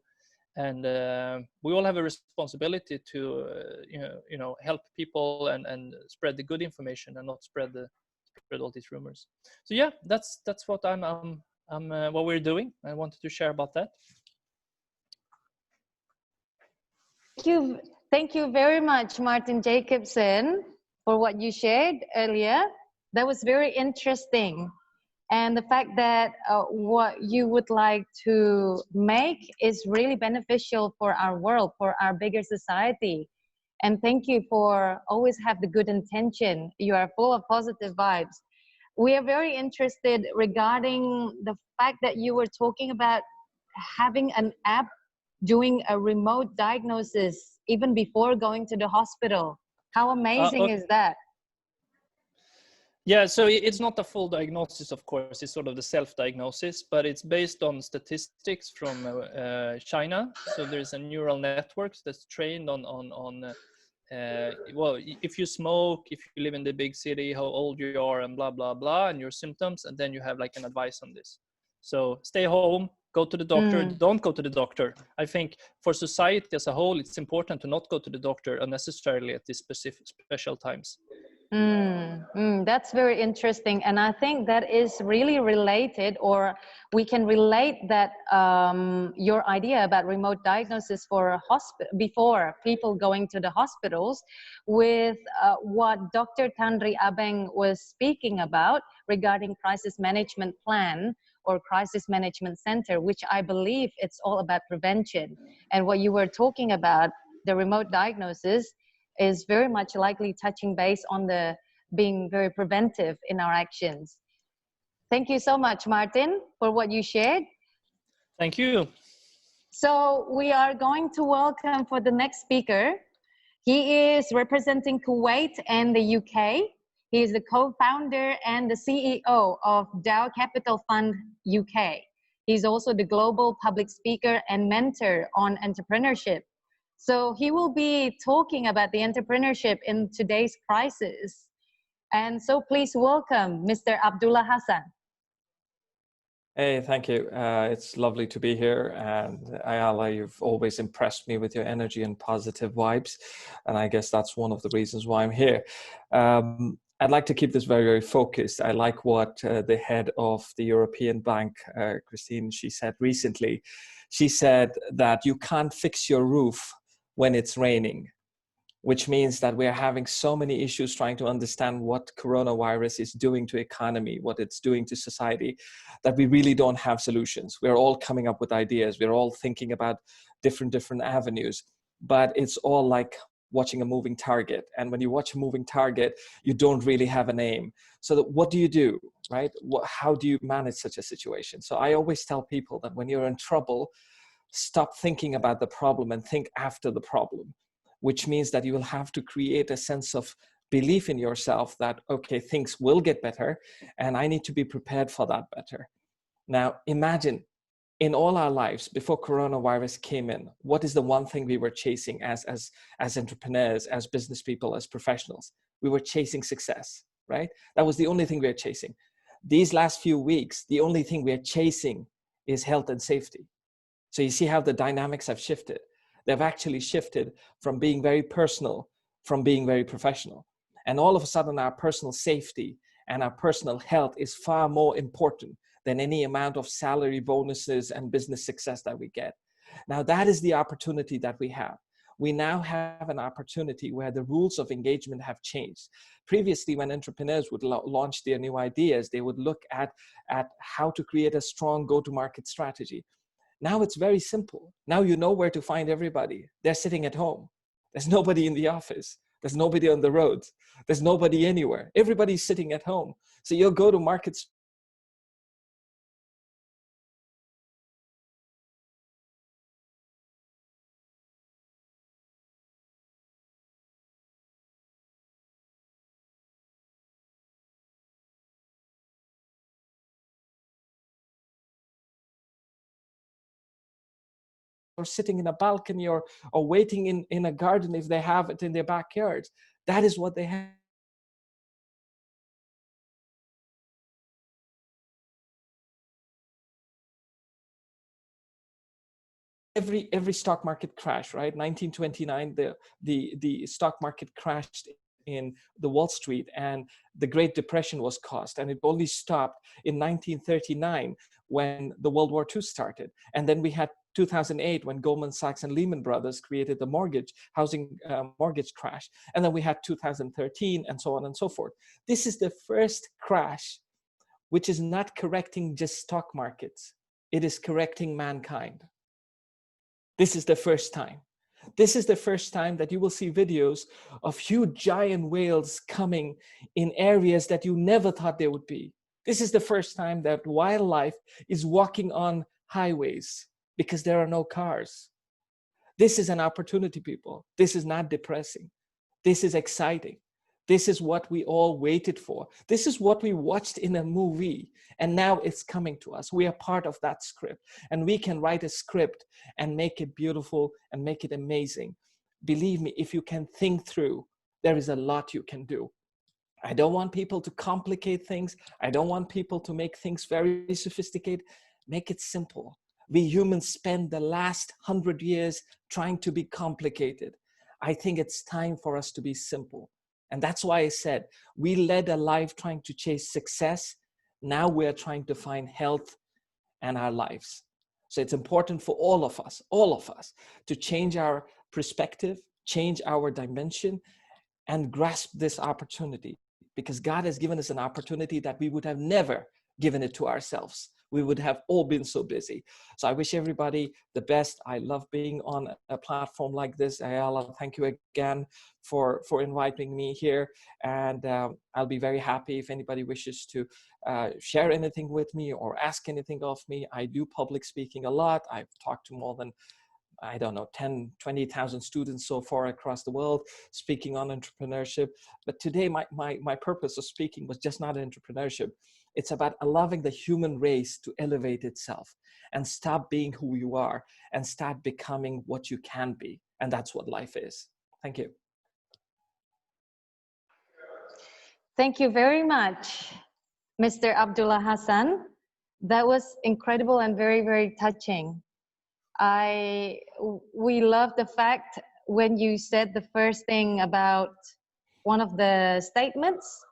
[SPEAKER 6] And we all have a responsibility to, help people and spread the good information and not spread all these rumors. So yeah, that's what what we're doing. I wanted to share about that.
[SPEAKER 1] Thank you very much, Martin Jacobson, for what you shared earlier. That was very interesting. And the fact that what you would like to make is really beneficial for our world, for our bigger society. And thank you for always have the good intention. You are full of positive vibes. We are very interested regarding the fact that you were talking about having an app doing a remote diagnosis even before going to the hospital. How amazing is that?
[SPEAKER 6] Yeah, so it's not a full diagnosis, of course. It's sort of the self-diagnosis, but it's based on statistics from China. So there's a neural network that's trained on well, if you smoke, if you live in the big city, how old you are, and blah, blah, blah, and your symptoms, and then you have like an advice on this. So stay home, go to the doctor, don't go to the doctor. I think for society as a whole, it's important to not go to the doctor unnecessarily at these special times.
[SPEAKER 1] That's very interesting. And I think that is really related, or we can relate that your idea about remote diagnosis for before people going to the hospitals with what Dr. Tandri Abeng was speaking about regarding crisis management plan or crisis management center, which I believe it's all about prevention. And what you were talking about, the remote diagnosis, is very much likely touching base on the being very preventive in our actions. Thank you so much, Martin, for what you shared.
[SPEAKER 6] Thank you.
[SPEAKER 1] So we are going to welcome for the next speaker. He is representing Kuwait and the UK. He is the co-founder and the CEO of Dow Capital Fund UK. He's also the global public speaker and mentor on entrepreneurship. So he will be talking about the entrepreneurship in today's crisis. And so please welcome Mr. Abdullah Hassan.
[SPEAKER 7] Hey, thank you. It's lovely to be here. And Ayala, you've always impressed me with your energy and positive vibes. And I guess that's one of the reasons why I'm here. I'd like to keep this very, very focused. I like what the head of the European Bank, Christine, she said recently. She said that you can't fix your roof when it's raining, which means that we're having so many issues trying to understand what coronavirus is doing to economy, what it's doing to society, that we really don't have solutions. We're all coming up with ideas. We're all thinking about different avenues, but it's all like watching a moving target. And when you watch a moving target, you don't really have an aim. So what do you do, right? How do you manage such a situation? So I always tell people that when you're in trouble, stop thinking about the problem and think after the problem, which means that you will have to create a sense of belief in yourself that, okay, things will get better and I need to be prepared for that better. Now, imagine in all our lives before coronavirus came in, what is the one thing we were chasing as entrepreneurs, as business people, as professionals? We were chasing success, right? That was the only thing we were chasing. These last few weeks, the only thing we are chasing is health and safety. So you see how the dynamics have shifted. They've actually shifted from being very personal, from being very professional. And all of a sudden, our personal safety and our personal health is far more important than any amount of salary bonuses and business success that we get. Now, that is the opportunity that we have. We now have an opportunity where the rules of engagement have changed. Previously, when entrepreneurs would launch their new ideas, they would look at how to create a strong go-to-market strategy. Now it's very simple. Now you know where to find everybody. They're sitting at home. There's nobody in the office. There's nobody on the roads. There's nobody anywhere. Everybody's sitting at home. So your go-to-market sitting in a balcony or waiting in a garden if they have it in their backyards. That is what they have. Every stock market crash, right? 1929, the stock market crashed in the Wall Street, and the Great Depression was caused, and it only stopped in 1939 when the World War II started. And then we had 2008 when Goldman Sachs and Lehman Brothers created the housing mortgage crash. And then we had 2013 and so on and so forth. This is the first crash which is not correcting just stock markets. It is correcting mankind. This is the first time. This is the first time that you will see videos of huge giant whales coming in areas that you never thought they would be. This is the first time that wildlife is walking on highways because there are no cars. This is an opportunity, people. This is not depressing. This is exciting. This is what we all waited for. This is what we watched in a movie, and now it's coming to us. We are part of that script, and we can write a script and make it beautiful and make it amazing. Believe me, if you can think through, there is a lot you can do. I don't want people to complicate things. I don't want people to make things very sophisticated. Make it simple. We humans spend the last 100 years trying to be complicated. I think it's time for us to be simple. And that's why I said, we led a life trying to chase success. Now we're trying to find health and our lives. So it's important for all of us to change our perspective, change our dimension, and grasp this opportunity, because God has given us an opportunity that we would have never given it to ourselves. We would have all been so busy. So I wish everybody the best. I love being on a platform like this. Ayala, thank you again for inviting me here. And I'll be very happy if anybody wishes to share anything with me or ask anything of me. I do public speaking a lot. I've talked to more than, I don't know, 10, 20,000 students so far across the world speaking on entrepreneurship. But today, my purpose of speaking was just not entrepreneurship. It's about allowing the human race to elevate itself and stop being who you are and start becoming what you can be. And that's what life is. Thank you.
[SPEAKER 1] Thank you very much, Mr. Abdullah Hassan. That was incredible and very, very touching. We love the fact when you said the first thing about one of the statements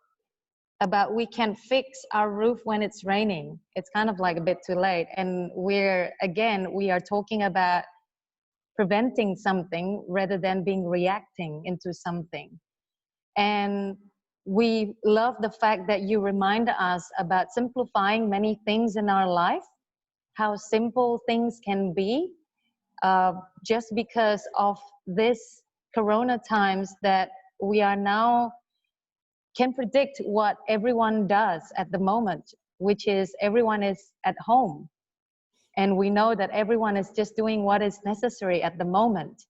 [SPEAKER 1] about we can fix our roof when it's raining. It's kind of like a bit too late. And we are talking about preventing something rather than reacting into something. And we love the fact that you remind us about simplifying many things in our life, how simple things can be, just because of this Corona times that we are now can predict what everyone does at the moment, which is everyone is at home. And we know that everyone is just doing what is necessary at the moment.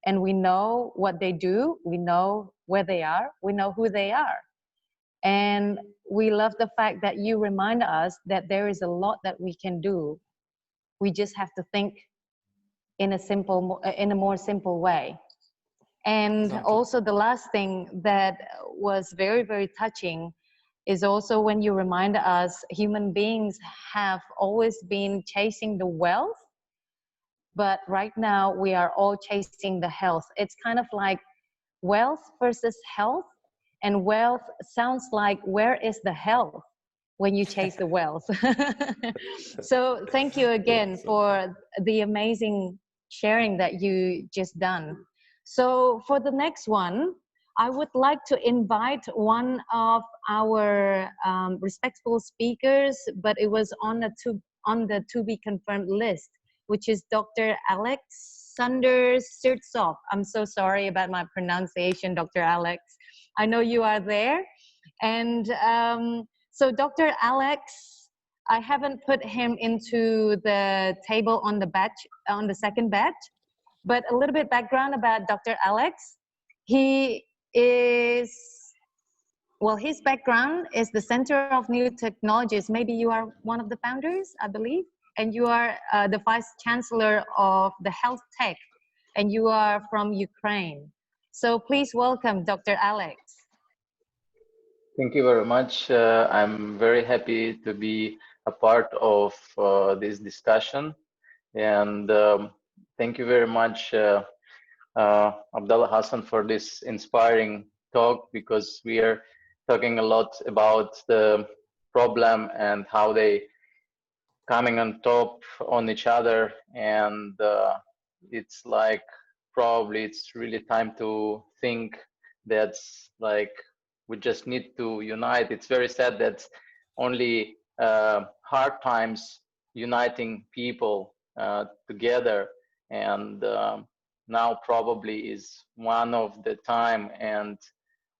[SPEAKER 1] And we know what they do, we know where they are, we know who they are. And we love the fact that you remind us that there is a lot that we can do. We just have to think in a more simple way. And
[SPEAKER 7] Exactly.
[SPEAKER 1] also the last thing that was very, very touching is also when you remind us human beings have always been chasing the wealth, but right now we are all chasing the health. It's kind of like wealth versus health, and wealth sounds like where is the health when you chase the wealth. So thank you again for the amazing sharing that you just done. So for the next one, I would like to invite one of our respectful speakers, but it was on the to be confirmed list, which is Dr. Alexander Sirtsov. I'm so sorry about my pronunciation, Dr. Alex. I know you are there. And so Dr. Alex, I haven't put him into the table on the second batch, but a little bit background about Dr. Alex. He is, well, his background is the Center of New Technologies. Maybe you are one of the founders, I believe. and you are the Vice Chancellor of the Health Tech, and you are from Ukraine. So please welcome Dr. Alex.
[SPEAKER 8] Thank you very much. I'm very happy to be a part of this discussion. And thank you very much, Abdullah Hassan, for this inspiring talk, because we are talking a lot about the problem and how they coming on top on each other. And it's like, probably it's really time to think that's like, we just need to unite. It's very sad that only hard times uniting people together, and now probably is one of the time. And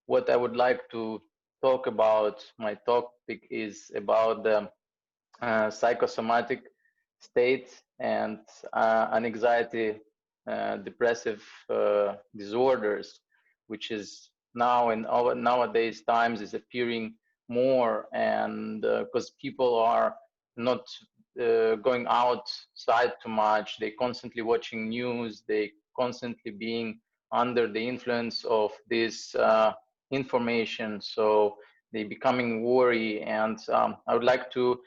[SPEAKER 8] what I would like to talk about, my topic is about the psychosomatic state and anxiety, depressive disorders, which is now in our nowadays times is appearing more, and because people are not going outside too much, they constantly watching news, they constantly being under the influence of this information, so they becoming worry. And I would like to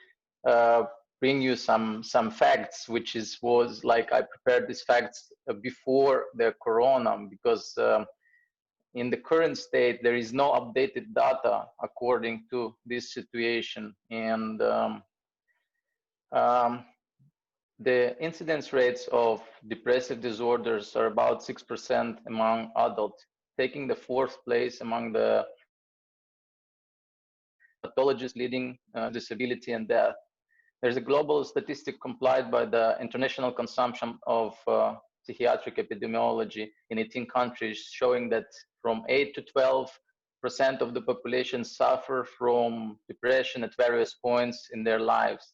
[SPEAKER 8] bring you some facts, which was like, I prepared these facts before the corona, because in the current state there is no updated data according to this situation. And the incidence rates of depressive disorders are about 6% among adults, taking the 4th place among the pathologies leading disability and death. There's a global statistic complied by the international consumption of psychiatric epidemiology in 18 countries, showing that from 8 to 12% of the population suffer from depression at various points in their lives.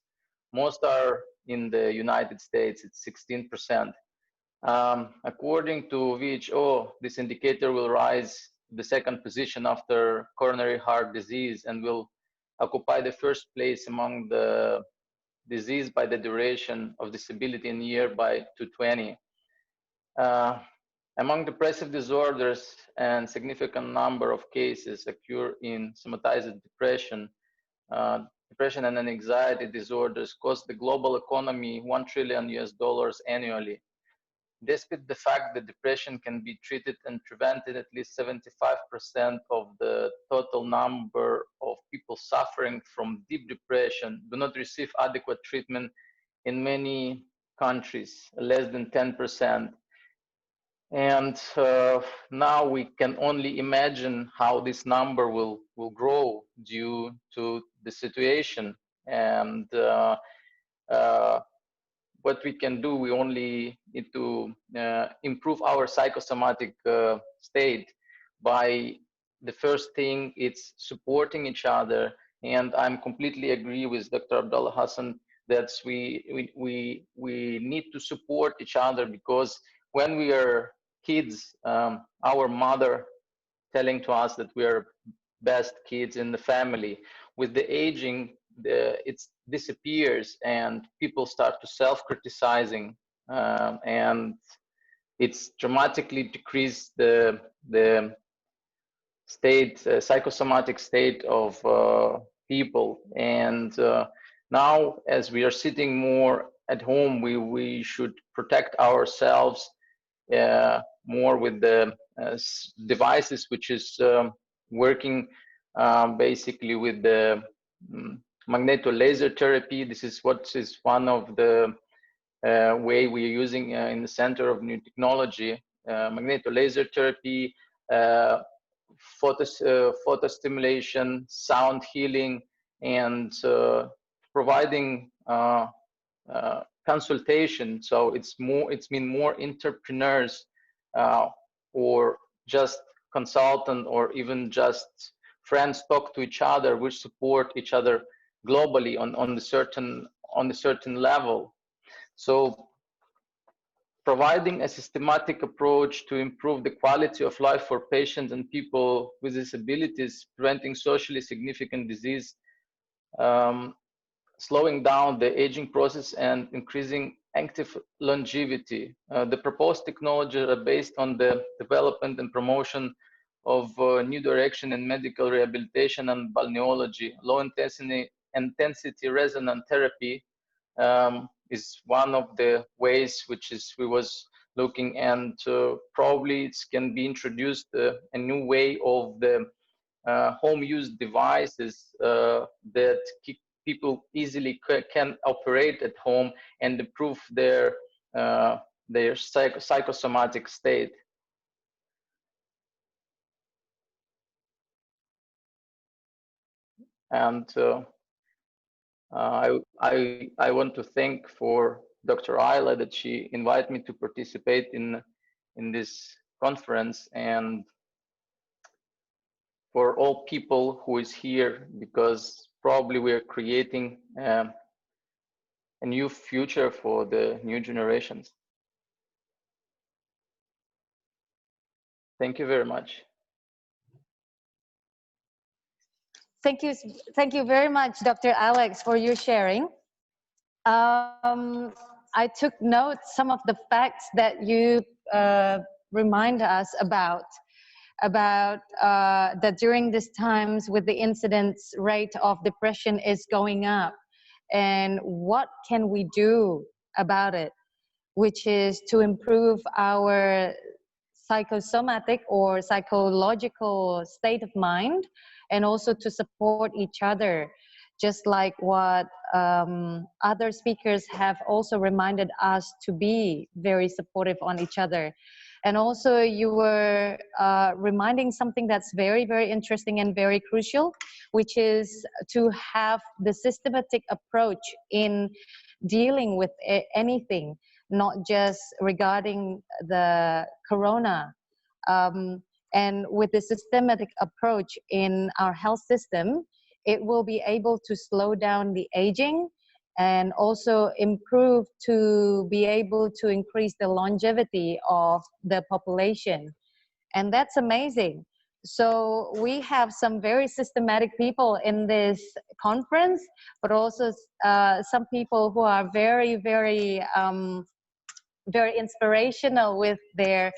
[SPEAKER 8] Most are in the United States, it's 16%. According to WHO, this indicator will rise to the 2nd position after coronary heart disease, and will occupy the 1st place among the disease by the duration of disability in year by 2020. Among depressive disorders, and significant number of cases occur in somatized depression. Depression and anxiety disorders cost the global economy $1 trillion annually. Despite the fact that depression can be treated and prevented, at least 75% of the total number of people suffering from deep depression do not receive adequate treatment in many countries, less than 10%. And now we can only imagine how this number will grow due to the situation. And what we can do, we only need to improve our psychosomatic state by the first thing, it's supporting each other. And I'm completely agree with Dr. Abdullah Hassan that we need to support each other, because when we are kids, our mother telling to us that we are best kids in the family. With the aging, it disappears, and people start to self-criticizing, and it's dramatically decreased the state, psychosomatic state of people. And now, as we are sitting more at home, we should protect ourselves more with the devices, which is working basically with the magnetolaser therapy. This is what is one of the way we are using in the Center of New Technology, magnetolaser therapy, photostimulation, sound healing, and providing consultation. So it's been more entrepreneurs or just consultant, or even just friends talk to each other, which support each other globally on the certain level. So providing a systematic approach to improve the quality of life for patients and people with disabilities, preventing socially significant disease, slowing down the aging process and increasing active longevity. The proposed technologies are based on the development and promotion of new direction in medical rehabilitation and balneology. Low intensity resonant therapy is one of the ways which is we was looking, and probably it can be introduced a new way of the home use devices that people easily can operate at home and improve their psychosomatic state. And I want to thank for Dr. Ayla that she invited me to participate in this conference, and for all people who is here, because probably we are creating a new future for the new generations. Thank you very much.
[SPEAKER 1] Thank you very much, Dr. Alex, for your sharing. I took note some of the facts that you remind us about that during these times with the incidence rate of depression is going up, and what can we do about it, which is to improve our psychosomatic or psychological state of mind, and also to support each other, just like what other speakers have also reminded us to be very supportive on each other. And also you were reminding something that's very, very interesting and very crucial, which is to have the systematic approach in dealing with anything, not just regarding the corona. And with the systematic approach in our health system, it will be able to slow down the aging and also improve to be able to increase the longevity of the population. And that's amazing. So we have some very systematic people in this conference, but also some people who are very, very, very inspirational with their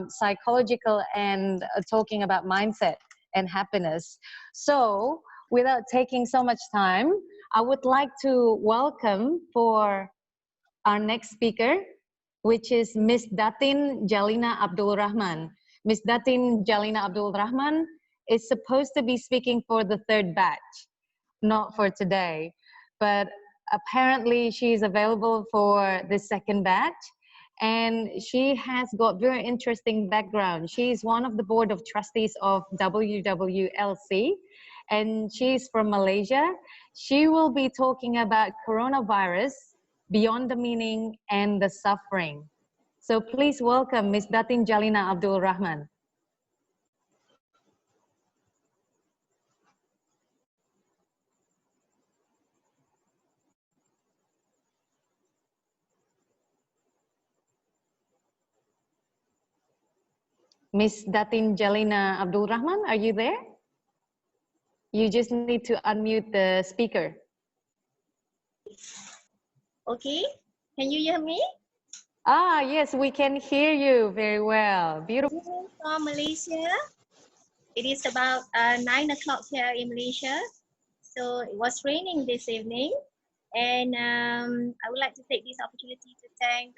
[SPEAKER 1] psychological and talking about mindset and happiness. So without taking so much time, I would like to welcome for our next speaker, which is Ms. Datin Jalina Abdul Rahman. Ms. Datin Jalina Abdul Rahman is supposed to be speaking for the third batch, not for today, but apparently she's available for the second batch. And she has got very interesting background. She's one of the board of trustees of WWLC, and she's from Malaysia. She will be talking about coronavirus, beyond the meaning and the suffering. So please welcome Ms. Datin Jalina Abdul Rahman. Ms. Datin Jalina Abdul Rahman, are you there? You just need to unmute the speaker.
[SPEAKER 9] Okay, can you hear me?
[SPEAKER 1] Ah, yes, we can hear you very well. Beautiful.
[SPEAKER 9] From Malaysia. It is about 9 o'clock here in Malaysia. So it was raining this evening. And I would like to take this opportunity to thank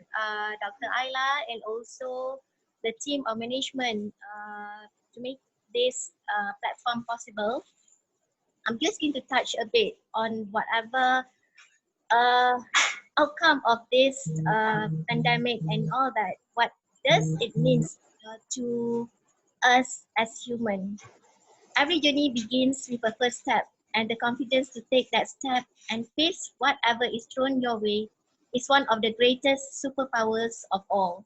[SPEAKER 9] Dr. Ayla and also the team of management to make this platform possible. I'm just going to touch a bit on whatever outcome of this pandemic and all that. What does it mean to us as humans? Every journey begins with a first step, and the confidence to take that step and face whatever is thrown your way is one of the greatest superpowers of all.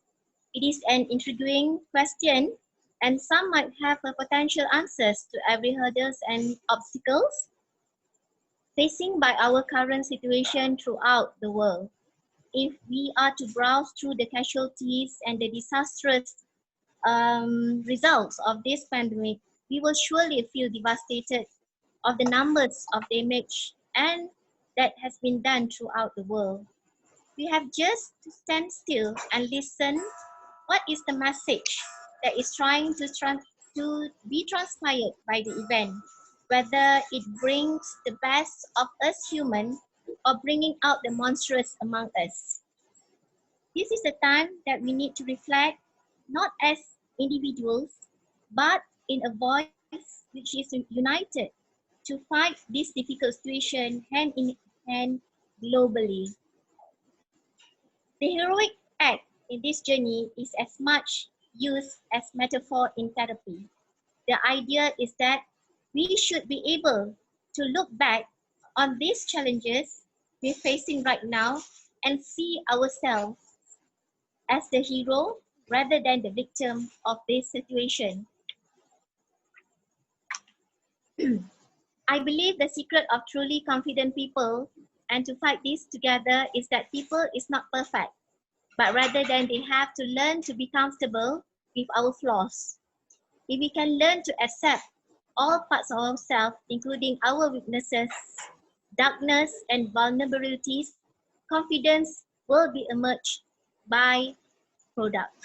[SPEAKER 9] It is an intriguing question, and some might have potential answers to every hurdles and obstacles facing by our current situation throughout the world. If we are to browse through the casualties and the disastrous results of this pandemic, we will surely feel devastated of the numbers of damage and that has been done throughout the world. We have just to stand still and listen. What is the message that is trying to be transpired by the event? Whether it brings the best of us humans or bringing out the monstrous among us. This is the time that we need to reflect, not as individuals, but in a voice which is united to fight this difficult situation hand in hand globally. The heroic act in this journey is as much used as metaphor in therapy. The idea is that we should be able to look back on these challenges we're facing right now and see ourselves as the hero rather than the victim of this situation. I believe the secret of truly confident people and to fight this together is that people is not perfect, but rather than they have to learn to be comfortable with our flaws. If we can learn to accept all parts of ourselves, including our weaknesses, darkness, and vulnerabilities, confidence will be emerged by product.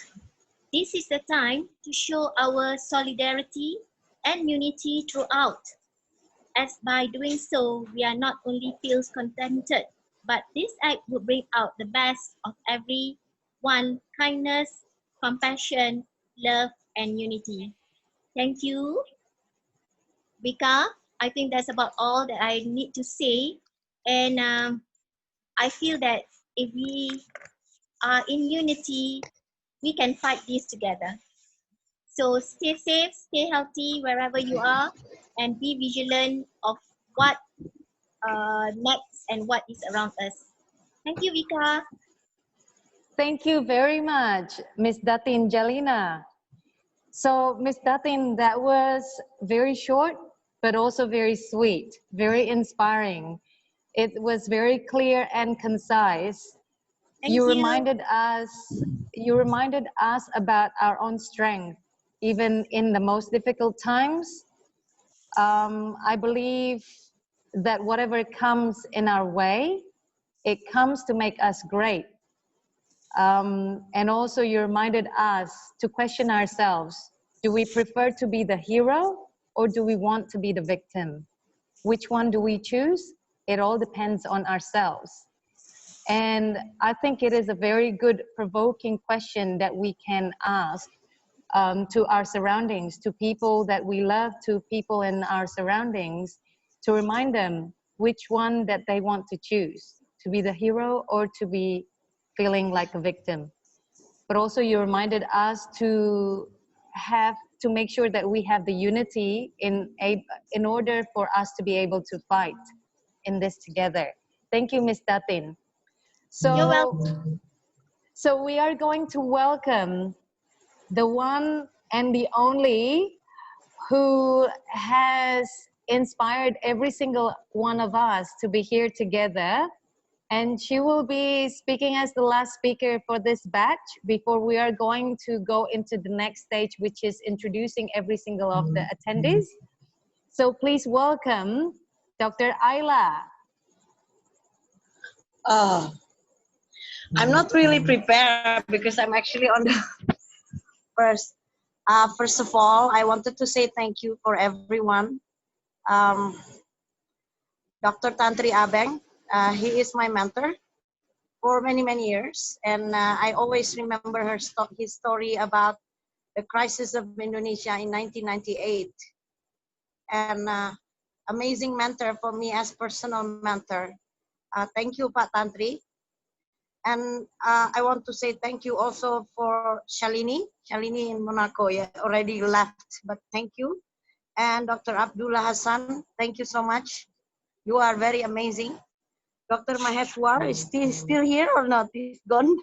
[SPEAKER 9] This is the time to show our solidarity and unity throughout, as by doing so, we are not only feel contented, but this act will bring out the best of everyone, kindness, compassion, love, and unity. Thank you, Vika. I think that's about all that I need to say. And I feel that if we are in unity, we can fight this together. So stay safe, stay healthy wherever you are, and be vigilant of what next and what is around us. Thank you, Vika.
[SPEAKER 1] Thank you very much, Ms. Datin Jalina. So, Ms. Datin, that was very short, but also very sweet, very inspiring. It was very clear and concise.
[SPEAKER 9] Thank you.
[SPEAKER 1] reminded us about our own strength, even in the most difficult times. I believe that whatever comes in our way, it comes to make us great. And also you reminded us to question ourselves. Do we prefer to be the hero or do we want to be the victim? Which one do we choose? It all depends on ourselves. And I think it is a very good provoking question that we can ask to our surroundings, to people that we love, to people in our surroundings, to remind them which one that they want to choose, to be the hero or to be feeling like a victim. But also you reminded us to make sure that we have the unity in order for us to be able to fight in this together. Thank you, Ms. Datin.
[SPEAKER 9] You're welcome.
[SPEAKER 1] So we are going to welcome the one and the only who has inspired every single one of us to be here together. And she will be speaking as the last speaker for this batch before we are going to go into the next stage, which is introducing every single of the attendees. So please welcome Dr. Ayla.
[SPEAKER 10] I'm not really prepared because I'm actually on the first. First of all, I wanted to say thank you for everyone. Dr. Tantri Abeng, he is my mentor for many, many years. And I always remember his story about the crisis of Indonesia in 1998. And amazing mentor for me as personal mentor. Thank you, Pak Tantri. And I want to say thank you also for Shalini in Monaco, already left, but thank you. And Dr. Abdullah Hassan, thank you so much. You are very amazing. Dr. Maheshwar is still here or not? He's gone.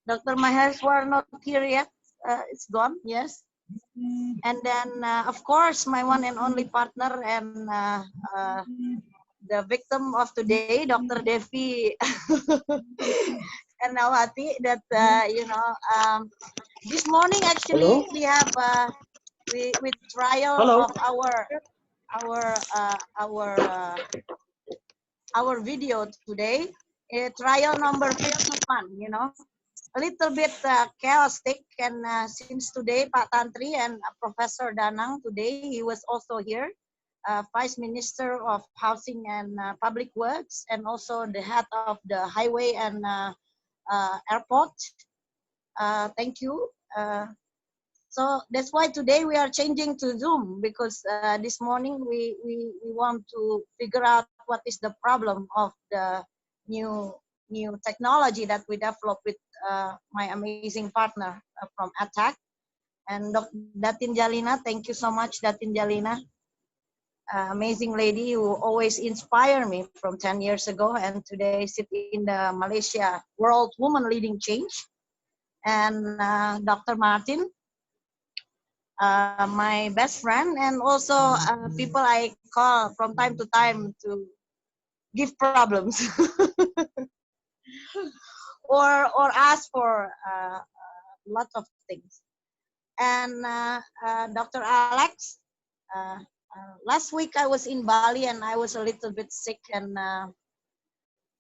[SPEAKER 10] Dr. Maheshwar not here yet. It's gone, yes. And then, of course, my one and only partner and the victim of today, Dr. Devi and Nawati, that this morning actually
[SPEAKER 3] Hello?
[SPEAKER 10] we have with trial
[SPEAKER 3] Hello?
[SPEAKER 10] of our our video today. Trial number 51, you know, a little bit chaotic. And since today, Pak Tantri and Professor Danang, today he was also here, Vice Minister of Housing and Public Works, and also the head of the highway and airport. Thank you. So that's why today we are changing to Zoom, because this morning we want to figure out what is the problem of the new technology that we developed with my amazing partner from Attack. And Datin Jalina, thank you so much, Datin Jalina. Amazing lady who always inspired me from 10 years ago, and today sit in the Malaysia World Women Leading Change. And Dr. Martin, my best friend, and also people I call from time to time to give problems or ask for lots of things. And Dr. Alex, last week I was in Bali and I was a little bit sick, and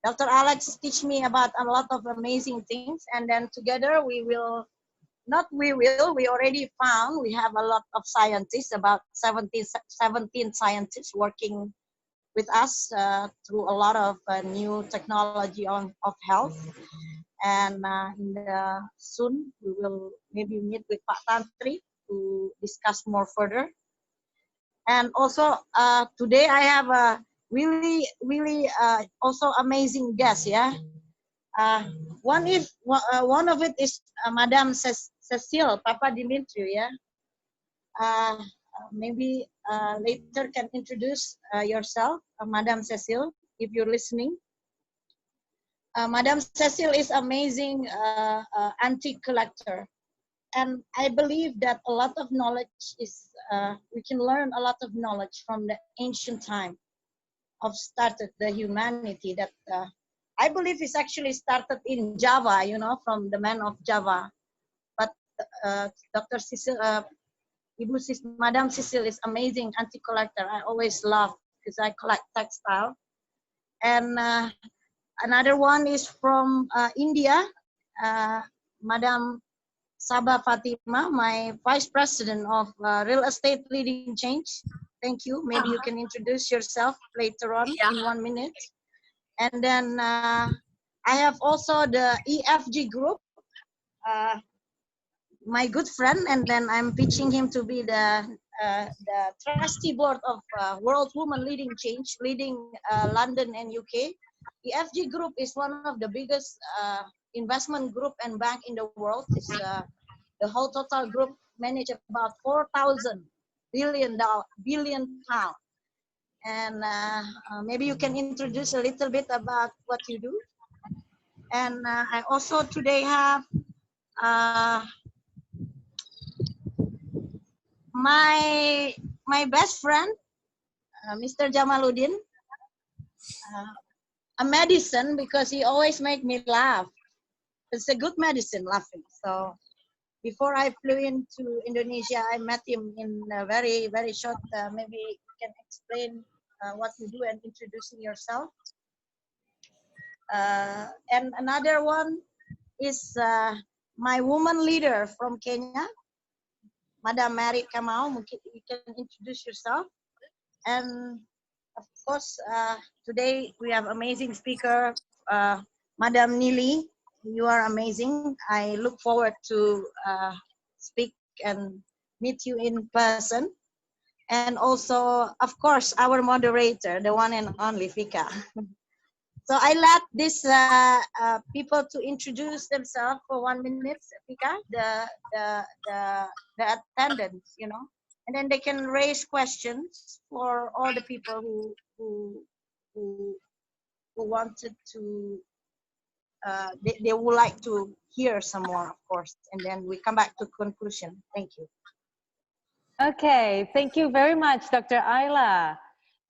[SPEAKER 10] Dr. Alex teach me about a lot of amazing things, and then together we already found, we have a lot of scientists, about 17 scientists working with us through a lot of new technology of health. And soon we will maybe meet with Pak Tantri to discuss more further. And also today I have a really also amazing guest, yeah. One of it is Madame Cecile Papa Dimitri, yeah. Maybe later can introduce yourself, Madame Cecile, if you're listening. Madame Cecile is amazing antique collector, and I believe that a lot of knowledge is we can learn a lot of knowledge from the ancient time of started the humanity that I believe is actually started in Java, you know, from the man of Java. But Dr. Cecile, Madame Cecile is amazing antique collector. I always love, because I collect textile. And another one is from India, Madame Sabah Fatima, my Vice President of Real Estate Leading Change. Thank you. Maybe you can introduce yourself later on in 1 minute. And then I have also the EFG group, my good friend, and then I'm pitching him to be the trustee board of World Women Leading Change, leading London and UK. EFG group is one of the biggest investment group and bank in the world. It's the whole total group manage about 4,000 billion pounds. And maybe you can introduce a little bit about what you do. And I also today have my best friend, Mr. Jamaluddin, a medicine, because he always make me laugh. It's a good medicine, laughing. So before I flew into Indonesia, I met him in a very short. Maybe you can explain what you do and introducing yourself. And another one is my woman leader from Kenya, Madam Mary Kamau. You can introduce yourself. And of course, today we have amazing speaker, Madam Nili. You are amazing. I look forward to speak and meet you in person. And also, of course, our moderator, the one and only Fika. So I let these people to introduce themselves for 1 minute, Fika, the attendants, you know, and then they can raise questions for all the people who wanted to. They would like to hear some more, of course, and then we come back to conclusion. Thank you.
[SPEAKER 1] Okay, thank you very much, Dr. Ayla.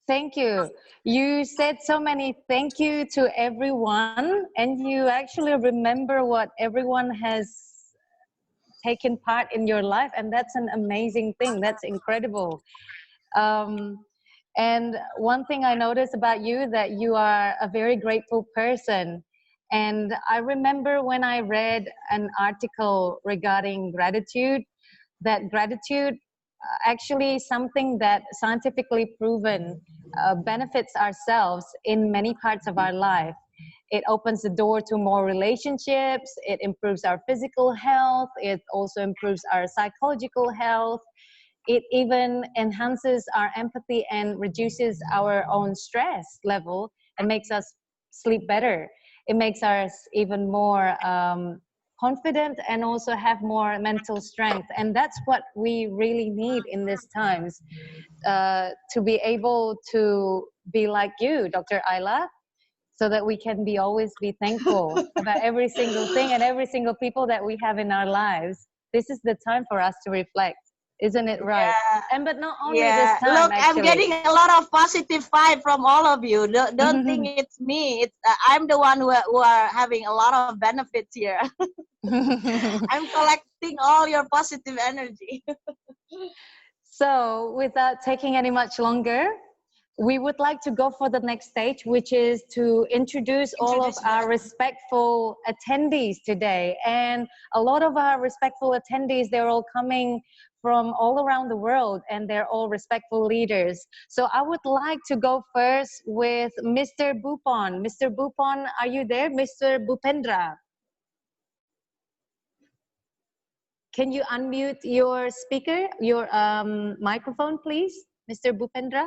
[SPEAKER 1] Thank you. You said so many thank you to everyone, and you actually remember what everyone has taken part in your life, and that's an amazing thing. That's incredible. And one thing I noticed about you, that you are a very grateful person. And I remember when I read an article regarding gratitude, that gratitude actually something that scientifically proven benefits ourselves in many parts of our life. It opens the door to more relationships, it improves our physical health, it also improves our psychological health. It even enhances our empathy and reduces our own stress level and makes us sleep better. It makes us even more confident and also have more mental strength. And that's what we really need in these times, to be able to be like you, Dr. Ayla, so that we can always be thankful about every single thing and every single people that we have in our lives. This is the time for us to reflect. Isn't it right?
[SPEAKER 10] Yeah.
[SPEAKER 1] And but not only
[SPEAKER 10] Yeah.
[SPEAKER 1] this time,
[SPEAKER 10] Look,
[SPEAKER 1] actually.
[SPEAKER 10] I'm getting a lot of positive vibe from all of you. Don't think it's me. It's I'm the one who are having a lot of benefits here. I'm collecting all your positive energy.
[SPEAKER 1] So without taking any much longer, we would like to go for the next stage, which is to introduce all of our respectful attendees today. And a lot of our respectful attendees, they're all coming from all around the world, and they're all respectful leaders. So I would like to go first with Mr. Bupon. Mr. Bupon, are you there? Mr. Bupendra? Can you unmute your speaker, your microphone, please, Mr. Bupendra?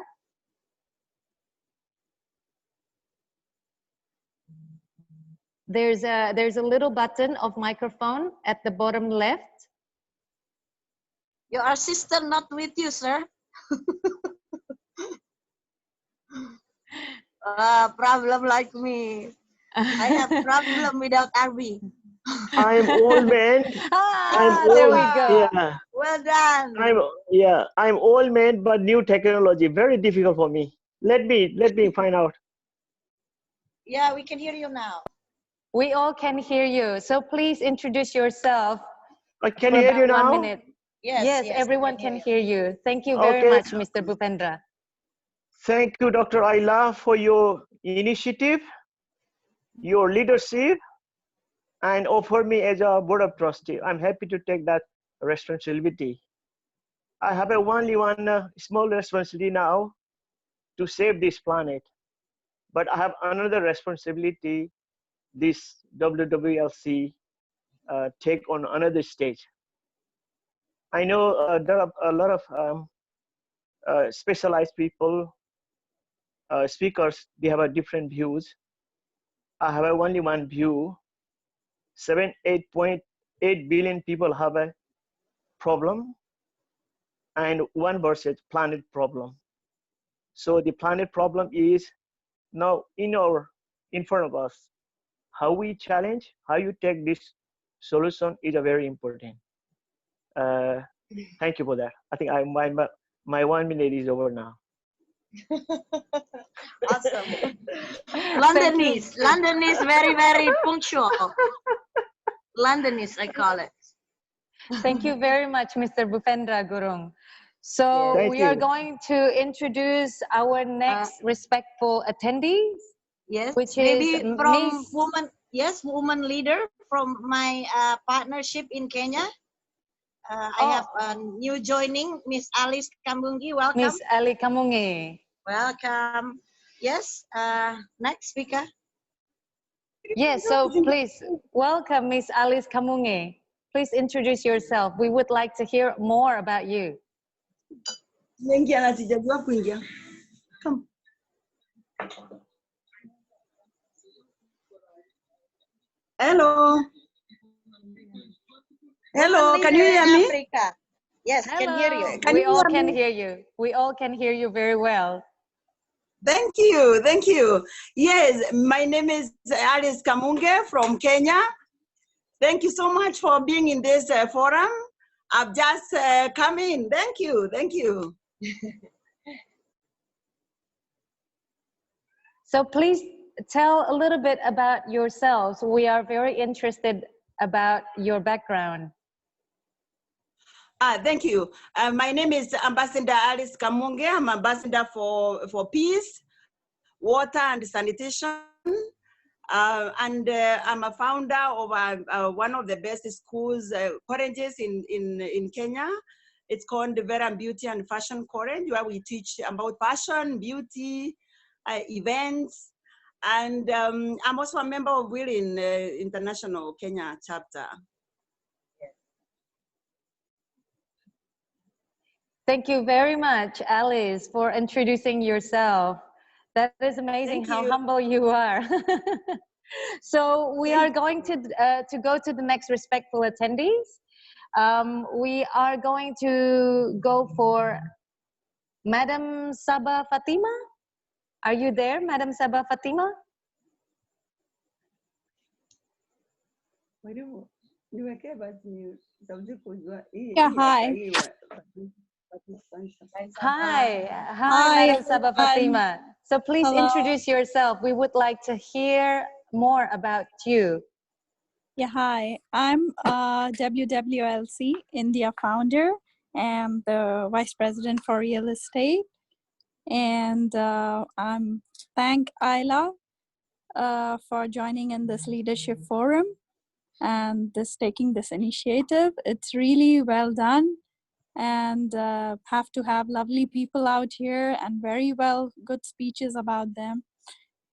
[SPEAKER 1] There's a little button of microphone at the bottom left.
[SPEAKER 10] Your assistant not with you, sir. Problem like me. I have problem without Arby.
[SPEAKER 11] I'm old man.
[SPEAKER 1] Ah, there we go.
[SPEAKER 11] Yeah.
[SPEAKER 10] Well done.
[SPEAKER 11] I'm old man, but new technology very difficult for me. Let me find out.
[SPEAKER 10] Yeah, we can hear you now.
[SPEAKER 1] We all can hear you. So please introduce yourself.
[SPEAKER 11] I can hear you now.
[SPEAKER 1] 1 minute. Yes, everyone can hear you. Thank you very much, Mr. Bupendra.
[SPEAKER 11] Thank you, Dr. Ayla, for your initiative, your leadership, and offer me as a board of trustee. I'm happy to take that responsibility. I have only one small responsibility now to save this planet, but I have another responsibility. This WWLC take on another stage. I know there are a lot of specialized people, speakers. They have a different views. I have only one view. 8.8 billion people have a problem, and one versus planet problem. So the planet problem is now in front of us. How we challenge, how you take this solution is a very important. Thank you for that. I think my 1 minute is over now.
[SPEAKER 10] Awesome. London is very, very punctual. Londonese, I call it.
[SPEAKER 1] Thank you very much, Mr. Bupendra Gurung. So we are going to introduce our next respectful attendees.
[SPEAKER 10] Yes,
[SPEAKER 1] which
[SPEAKER 10] maybe
[SPEAKER 1] is
[SPEAKER 10] from woman leader from my partnership in Kenya. I have a new joining, Miss Alice Kamungi. Welcome.
[SPEAKER 1] Miss Ali Kamungi.
[SPEAKER 10] Welcome. Yes, next speaker.
[SPEAKER 1] Yes, so please welcome Miss Alice Kamungi. Please introduce yourself. We would like to hear more about you.
[SPEAKER 12] Come. Hello. Hello, can you hear me?
[SPEAKER 10] Africa. Yes,
[SPEAKER 1] Hello.
[SPEAKER 10] can hear you.
[SPEAKER 1] We all can hear you. We all can hear you very well.
[SPEAKER 12] Thank you, thank you. Yes, my name is Alice Kamunge from Kenya. Thank you so much for being in this forum. I've just come in. Thank you, thank you.
[SPEAKER 1] So please tell a little bit about yourselves. We are very interested about your background.
[SPEAKER 12] Thank you. My name is Ambassador Alice Kamunge. I'm ambassador for peace, water, and sanitation. And I'm a founder of one of the best schools, colleges in Kenya. It's called the Vera Beauty and Fashion College, where we teach about fashion, beauty, events. And I'm also a member of Willing International Kenya chapter.
[SPEAKER 1] Thank you very much, Alice, for introducing yourself. That is amazing how humble you are. So we are going to go to the next respectful attendees. We are going to go for Madam Sabah Fatima. Are you there, Madam Sabah Fatima?
[SPEAKER 13] Yeah, hi.
[SPEAKER 1] Hi, Madam Sabah Fatima. So please introduce yourself. We would like to hear more about you.
[SPEAKER 13] Yeah, hi. I'm WWLC India founder and the vice president for real estate. And I'm thank Ayla for joining in this leadership forum and taking this initiative. It's really well done. And have to have lovely people out here and very good speeches about them.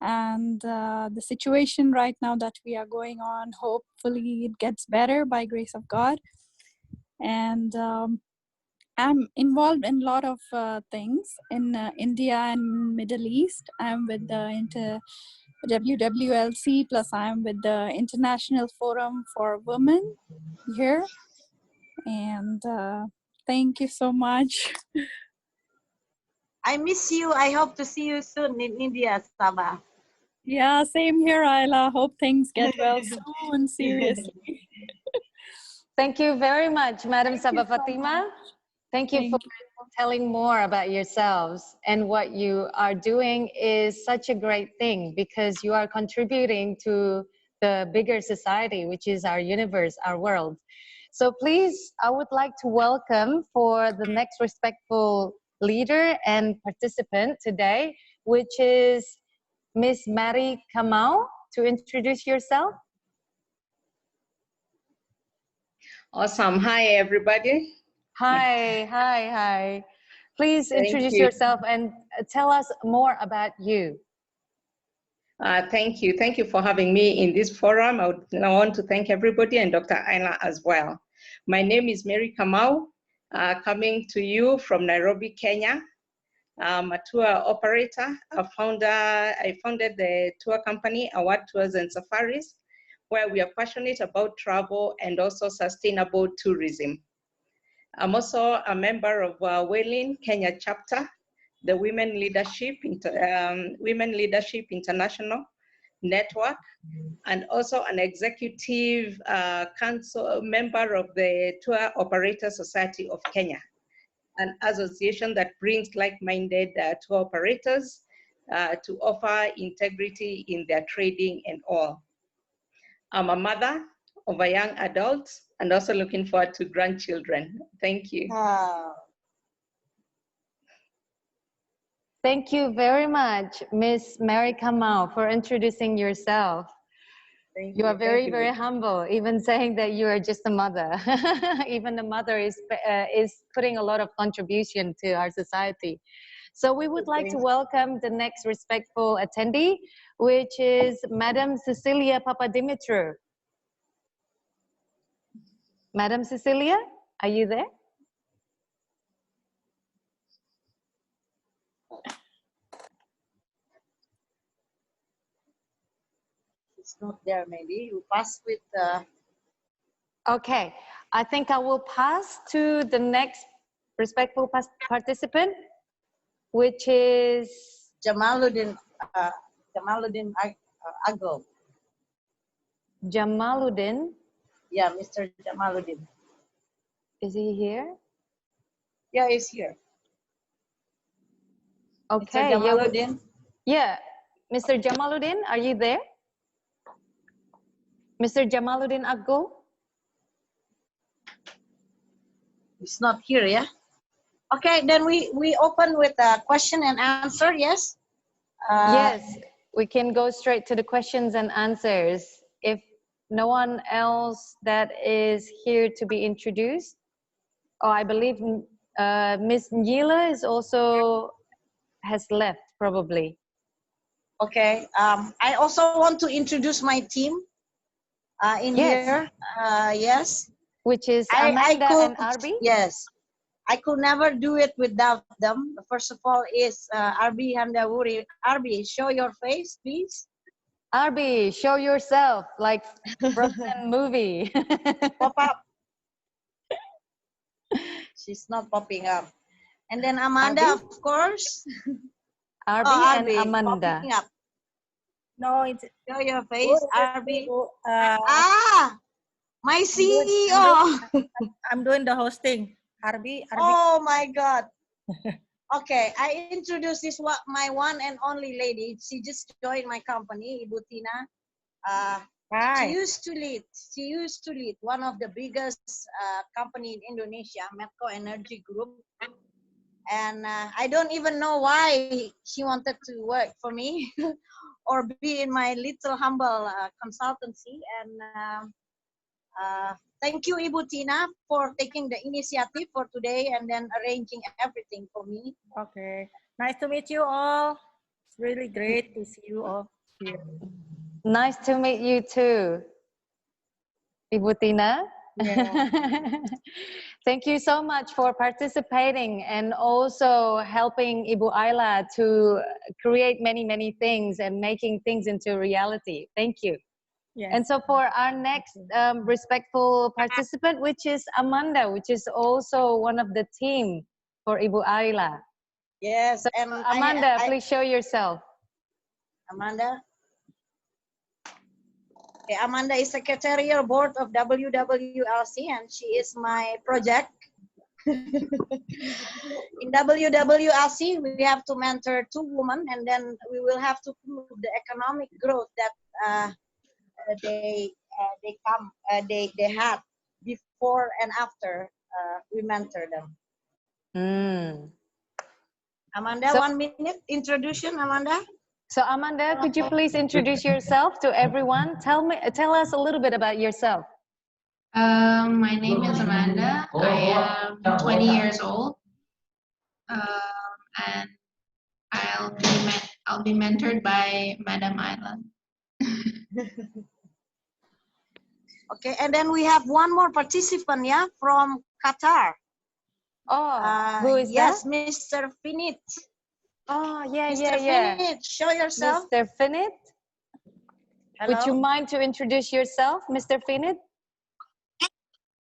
[SPEAKER 13] And the situation right now that we are going on, hopefully it gets better by grace of God. And I'm involved in a lot of things in India and Middle East. I'm with the WWLC, plus I'm with the International Forum for Women here. And thank you so much.
[SPEAKER 10] I miss you. I hope to see you soon in India, Sabah.
[SPEAKER 13] Yeah, same here, Ayla. Hope things get well soon, seriously.
[SPEAKER 1] Thank you very much, Madam Sabah Fatima. Thank you for telling more about yourselves. And what you are doing is such a great thing because you are contributing to the bigger society, which is our universe, our world. So please, I would like to welcome for the next respectful leader and participant today, which is Miss Mary Kamau, to introduce yourself.
[SPEAKER 14] Awesome. Hi, everybody.
[SPEAKER 1] Hi. Please introduce yourself and tell us more about you.
[SPEAKER 14] Thank you. Thank you for having me in this forum. I want to thank everybody and Dr. Ayla as well. My name is Mary Kamau, coming to you from Nairobi, Kenya. I'm a tour operator. I founded the tour company, Award Tours and Safaris, where we are passionate about travel and also sustainable tourism. I'm also a member of Welling Kenya chapter, the Women Leadership International Network, and also an executive council member of the Tour Operator Society of Kenya, an association that brings like-minded tour operators to offer integrity in their trading and all. I'm a mother of a young adult and also looking forward to grandchildren. Thank you.
[SPEAKER 1] Thank you very much, Miss Mary Kamau, for introducing yourself. You are very, very humble, even saying that you are just a mother. Even the mother is putting a lot of contribution to our society. So we would like to welcome the next respectful attendee, which is Madam Cecilia Papadimitriou. Madam Cecilia, are you there?
[SPEAKER 10] It's not there, maybe. You pass with
[SPEAKER 1] Okay, I think I will pass to the next respectful participant, which is
[SPEAKER 10] Jamaluddin Aggo.
[SPEAKER 1] Jamaluddin?
[SPEAKER 10] Yeah, Mr. Jamaluddin.
[SPEAKER 1] Is he here?
[SPEAKER 10] Yeah, he's here.
[SPEAKER 1] Okay.
[SPEAKER 10] Mr. Jamaluddin?
[SPEAKER 1] Yeah. Mr. Jamaluddin, are you there? Mr. Jamaluddin Aggo?
[SPEAKER 10] It's not here, yeah? Okay, then we open with a question and answer, yes?
[SPEAKER 1] Yes, we can go straight to the questions and answers. If no one else that is here to be introduced, oh, I believe Miss Njila is also has left probably.
[SPEAKER 10] Okay, I also want to introduce my team in here. Yes.
[SPEAKER 1] Which is Amanda and Arby?
[SPEAKER 10] Yes. I could never do it without them. First of all is Arby Handawuri. Arby, show your face, please.
[SPEAKER 1] Arby, show yourself like Frozen movie.
[SPEAKER 10] Pop up. She's not popping up. And then Amanda,
[SPEAKER 1] Arby?
[SPEAKER 10] of course.
[SPEAKER 1] Arby and Amanda.
[SPEAKER 10] Popping up.
[SPEAKER 15] No, it's
[SPEAKER 10] show your face, Arby. My
[SPEAKER 15] CEO.
[SPEAKER 10] CEO.
[SPEAKER 15] I'm doing the hosting. Arby.
[SPEAKER 10] Oh my God. Okay, I introduce this my one and only lady. She just joined my company, Ibu Tina. She used to lead one of the biggest company in Indonesia, Medco Energy Group. And I don't even know why she wanted to work for me or be in my little humble consultancy. And thank you, Ibu Tina, for taking the initiative for today and then arranging everything for me.
[SPEAKER 15] Okay. Nice to meet you all. It's really great to see you all here.
[SPEAKER 1] Nice to meet you too, Ibu Tina.
[SPEAKER 15] Yeah.
[SPEAKER 1] Thank you so much for participating and also helping Ibu Ayla to create many things and making things into reality. Thank you.
[SPEAKER 15] Yes.
[SPEAKER 1] And so for our next respectful participant, which is Amanda, which is also one of the team for Ibu Ayla.
[SPEAKER 10] Yes.
[SPEAKER 1] So,
[SPEAKER 10] and
[SPEAKER 1] Amanda, please show yourself.
[SPEAKER 10] Amanda. Okay, Amanda is secretarial board of WWLC and she is my project. In WWLC, we have to mentor 2 women and then we will have to prove the economic growth that they had before and after we mentor them. Amanda,
[SPEAKER 1] So,
[SPEAKER 10] 1 minute introduction, Amanda.
[SPEAKER 1] So Amanda, could you please introduce yourself to everyone? Tell us a little bit about yourself.
[SPEAKER 16] My name is Amanda. I am 20 years old, and I'll be mentored by Madam Ayla.
[SPEAKER 10] Okay, and then we have one more participant, yeah, from Qatar.
[SPEAKER 1] Oh, who is
[SPEAKER 10] yes,
[SPEAKER 1] that?
[SPEAKER 10] Yes, Mr. Finit.
[SPEAKER 1] Oh, yeah,
[SPEAKER 10] Mr. Finit, show yourself.
[SPEAKER 1] Mr. Finit?
[SPEAKER 10] Hello?
[SPEAKER 1] Would you mind to introduce yourself, Mr. Finit?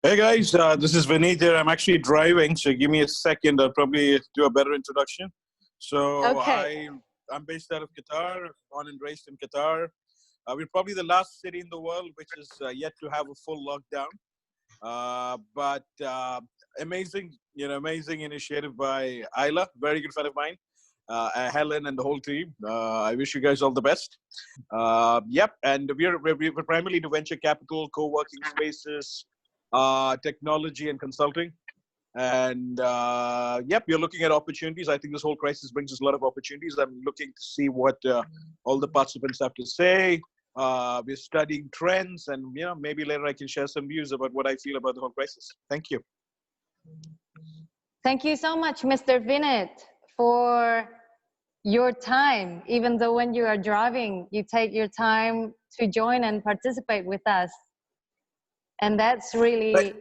[SPEAKER 17] Hey guys, this is Vinit here. I'm actually driving, so give me a second. I'll probably do a better introduction. So
[SPEAKER 1] okay.
[SPEAKER 17] I'm based out of Qatar, born and raised in Qatar. We're probably the last city in the world which is yet to have a full lockdown. But amazing initiative by Ayla, very good friend of mine, Helen and the whole team. I wish you guys all the best. Yep, and we're primarily into venture capital, co-working spaces, technology and consulting. And yep, we're looking at opportunities. I think this whole crisis brings us a lot of opportunities. I'm looking to see what all the participants have to say. We're studying trends, and maybe later I can share some views about what I feel about the whole crisis. Thank you.
[SPEAKER 1] Thank you so much, Mr. Vinit, for your time. Even though when you are driving, you take your time to join and participate with us. And that's really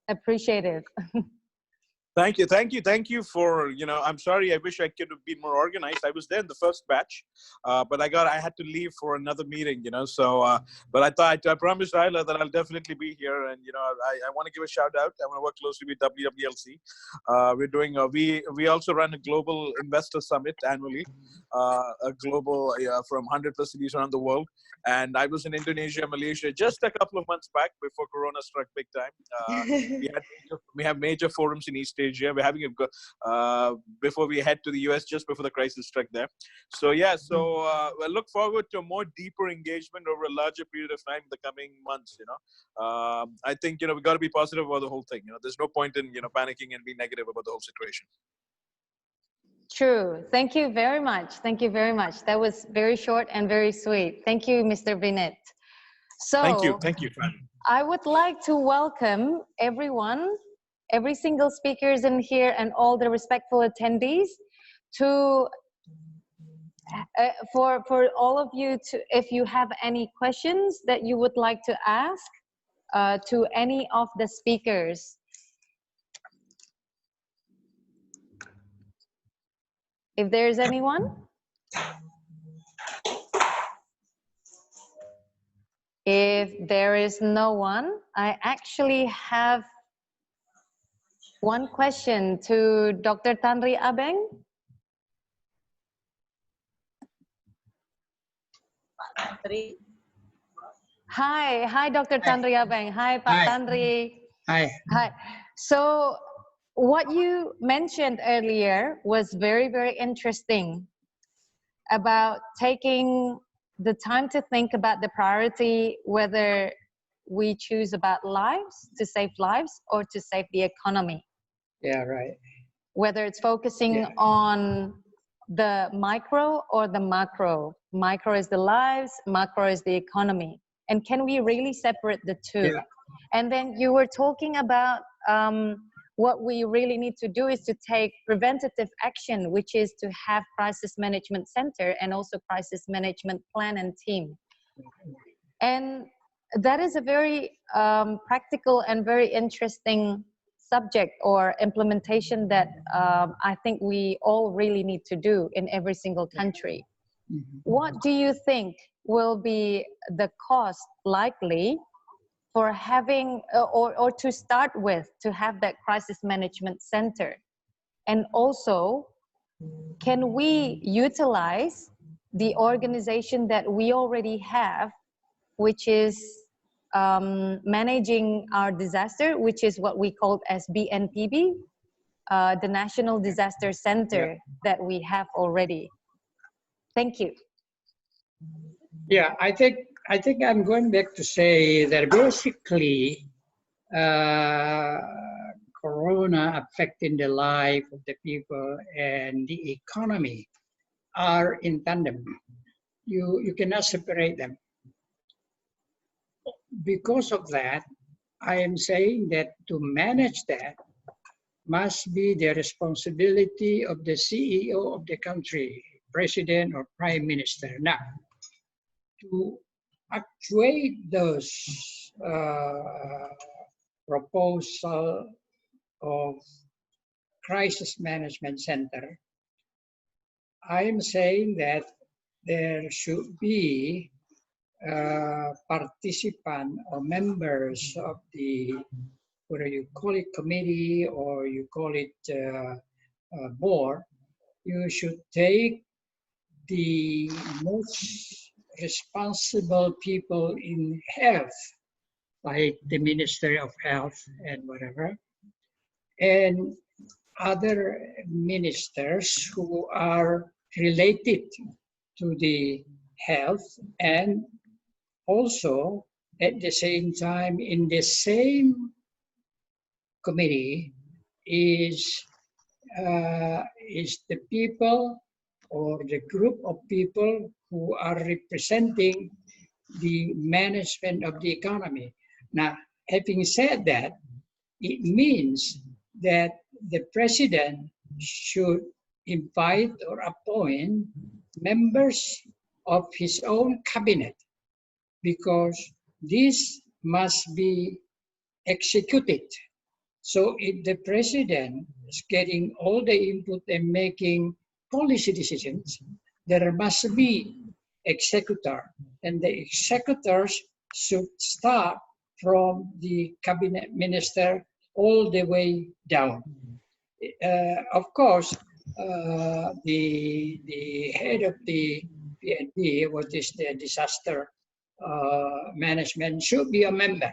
[SPEAKER 1] appreciative.
[SPEAKER 17] Thank you for, I'm sorry, I wish I could have been more organized. I was there in the first batch, but I had to leave for another meeting, so, but I promised Ayla that I'll definitely be here. And, I want to give a shout out. I want to work closely with WWLC. We're doing, we also run a global investor summit annually, a global, from 100 plus cities around the world. And I was in Indonesia, Malaysia, just a couple of months back before Corona struck big time. We had We have major forums in East Asia. We're having before we head to the US, just before the crisis struck there. So yeah, we'll look forward to a more deeper engagement over a larger period of time in the coming months. I think we've got to be positive about the whole thing. There's no point in panicking and being negative about the whole situation.
[SPEAKER 1] True. Thank you very much. Thank you very much. That was very short and very sweet. Thank you, Mr. Vinit. So
[SPEAKER 17] Thank you, Fran.
[SPEAKER 1] I would like to welcome everyone, every single speakers in here and all the respectful attendees to for all of you to, if you have any questions that you would like to ask to any of the speakers. If there's anyone? If there is no one, I actually have one question to Dr. Tanri Abeng. Hi, Dr. Tanri Abeng. Hi, Pak Tanri.
[SPEAKER 3] Hi.
[SPEAKER 1] Hi. So what you mentioned earlier was very, very interesting about taking the time to think about the priority, whether we choose about lives, to save lives, or to save the economy.
[SPEAKER 3] Yeah, right.
[SPEAKER 1] Whether it's focusing on the micro or the macro. Micro is the lives, macro is the economy. And can we really separate the two?
[SPEAKER 3] Yeah.
[SPEAKER 1] And then you were talking about what we really need to do is to take preventative action, which is to have crisis management center and also crisis management plan and team. And that is a very practical and very interesting subject or implementation that I think we all really need to do in every single country. What do you think will be the cost likely for having, or to start with, to have that crisis management center? And also, can we utilize the organization that we already have, which is managing our disaster, which is what we call as BNPB, the National Disaster Center that we have already? Thank you.
[SPEAKER 3] Yeah, I think I'm going back to say that basically Corona affecting the life of the people and the economy are in tandem. You cannot separate them. Because of that, I am saying that to manage that must be the responsibility of the CEO of the country, president or prime minister. Now, to actuate those proposal of crisis management center, I am saying that there should be participant or members of the, whether you call it committee or you call it board, you should take the most responsible people in health, like the Ministry of Health and whatever, and other ministers who are related to the health, and also at the same time in the same committee is the people or the group of people who are representing the management of the economy. Now, having said that, it means that the president should invite or appoint members of his own cabinet, because this must be executed. So if the president is getting all the input and making policy decisions, there must be executor, and the executors should start from the cabinet minister all the way down. Of course, the head of the PNP, what is the disaster management, should be a member.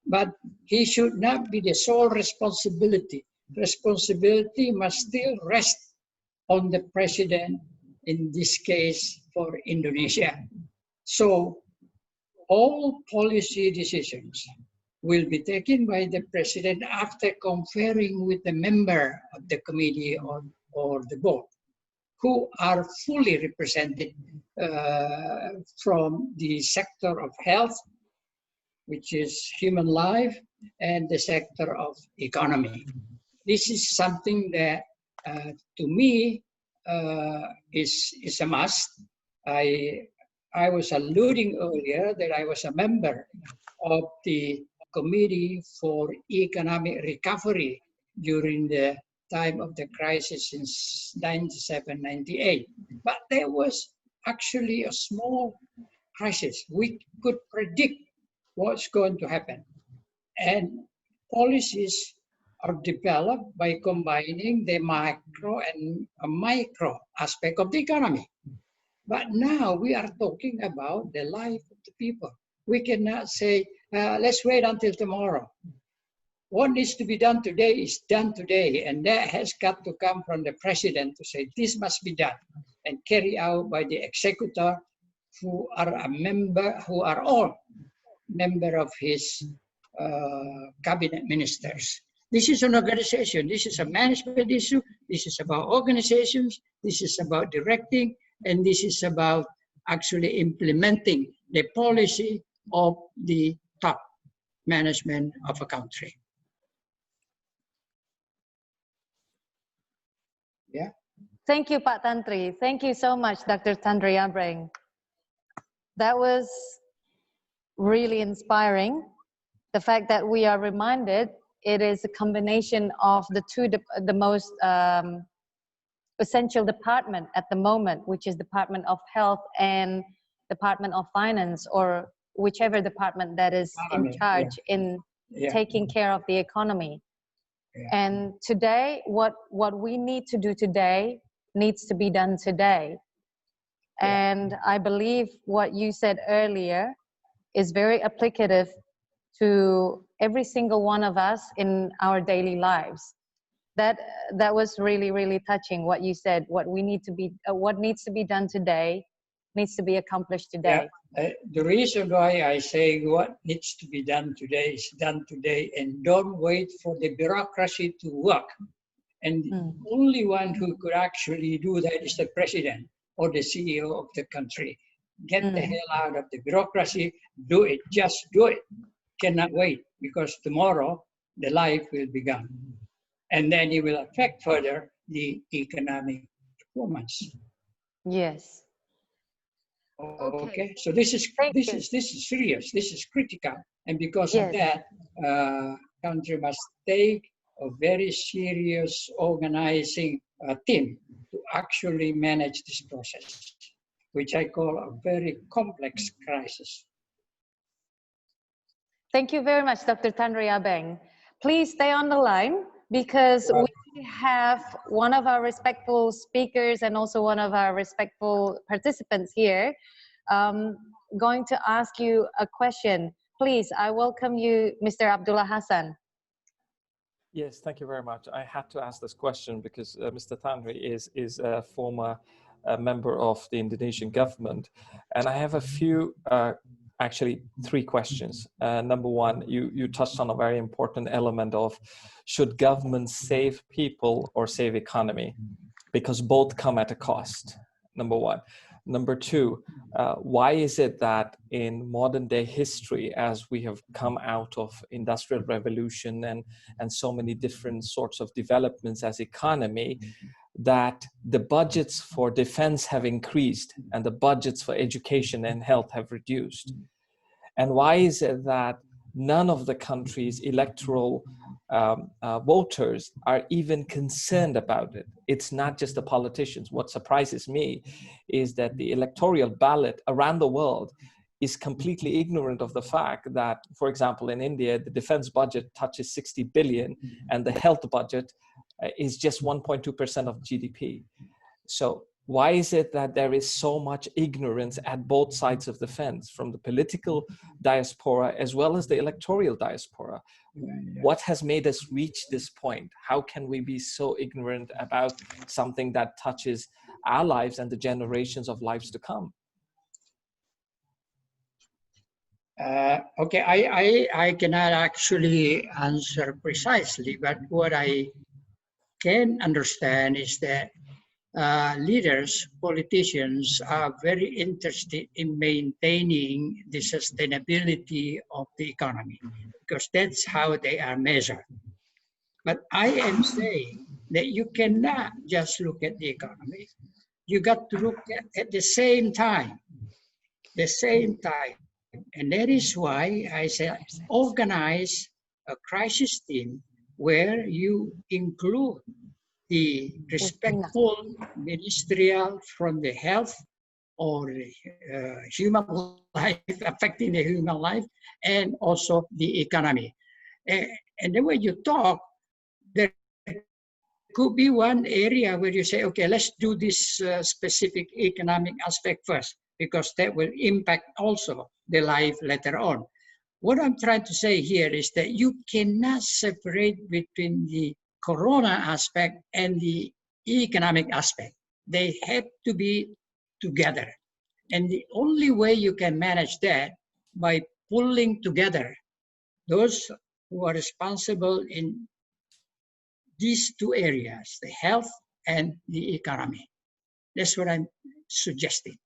[SPEAKER 3] but he should not be the sole responsibility. Responsibility must still rest on the president, in this case for Indonesia. So all policy decisions will be taken by the president after conferring with the member of the committee or the board, who are fully represented from the sector of health, which is human life, and the sector of economy. This is something that, to me, is a must. I was alluding earlier that I was a member of the Committee for Economic Recovery during the time of the crisis in 97, 98. But there was actually a small crisis. We could predict what's going to happen. And policies are developed by combining the macro and micro aspect of the economy. But now we are talking about the life of the people. We cannot say, let's wait until tomorrow. What needs to be done today is done today, and that has got to come from the president to say this must be done and carried out by the executor, who are a member, who are all member of his cabinet ministers. This is an organization. This is a management issue. This is about organizations. This is about directing, and this is about actually implementing the policy of the top management of a country. Yeah.
[SPEAKER 1] Thank you, Pak Tantri. Thank you so much, Dr. Tantri Abreng. That was really inspiring. The fact that we are reminded it is a combination of the most essential department at the moment, which is Department of Health and Department of Finance, or whichever department that is in charge in taking care of the economy. And today, what we need to do today needs to be done today. And I believe what you said earlier is very applicative to every single one of us in our daily lives. That was really, really touching what you said. What needs to be done today needs to be accomplished today.
[SPEAKER 3] Yeah. The reason why I say what needs to be done today is done today, and don't wait for the bureaucracy to work. And the only one who could actually do that is the president or the CEO of the country. Get the hell out of the bureaucracy, do it, just do it. Cannot wait, because tomorrow the life will be gone. And then it will affect further the economic performance.
[SPEAKER 1] Yes.
[SPEAKER 3] Okay. So this is serious. This is critical, and because of that, country must take a very serious organizing team to actually manage this process, which I call a very complex crisis.
[SPEAKER 1] Thank you very much, Dr. Tantri Abreng. Please stay on the line, because we have one of our respectful speakers and also one of our respectful participants here going to ask you a question. Please, I welcome you, Mr. Abdullah Hassan.
[SPEAKER 7] Yes, thank you very much. I had to ask this question because Mr. Tantri is a former member of the Indonesian government, and I have a few actually 3 questions. Number one, you touched on a very important element of, should government save people or save economy? Because both come at a cost, number one. Number two, why is it that in modern day history, as we have come out of industrial revolution and so many different sorts of developments as economy, that the budgets for defense have increased and the budgets for education and health have reduced? And why is it that none of the country's electoral voters are even concerned about it? It's not just the politicians. What surprises me is that the electoral ballot around the world is completely ignorant of the fact that, for example, in India, the defense budget touches 60 billion and the health budget is just 1.2% of GDP. So Why is it that there is so much ignorance at both sides of the fence, from the political diaspora as well as the electoral diaspora? What has made us reach this point? How can we be so ignorant about something that touches our lives and the generations of lives to come?
[SPEAKER 3] Okay, I cannot actually answer precisely, but what I can understand is that leaders, politicians are very interested in maintaining the sustainability of the economy because that's how they are measured. But I am saying that you cannot just look at the economy. You got to look at the same time. And that is why I said organize a crisis team where you include the respectful ministerial from the health or human life, affecting the human life, and also the economy. And then when you talk, there could be one area where you say, okay, let's do this specific economic aspect first, because that will impact also the life later on. What I'm trying to say here is that you cannot separate between the corona aspect and the economic aspect. They have to be together. And the only way you can manage that by pulling together those who are responsible in these two areas, the health and the economy. That's what I'm suggesting.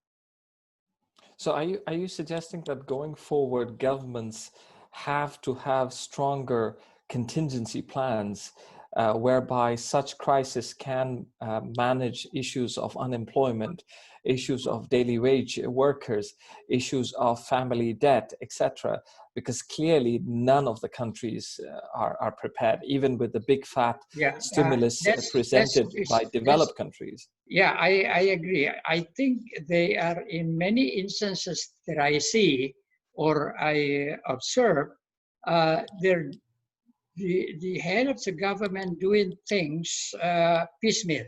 [SPEAKER 7] So are you suggesting that going forward, governments have to have stronger contingency plans whereby such crisis can manage issues of unemployment, issues of daily wage workers, issues of family debt, etc.? Because clearly none of the countries are prepared, even with the big fat stimulus presented by developed countries.
[SPEAKER 3] Yeah, I agree. I think they are, in many instances that I see or I observe, the head of the government doing things piecemeal.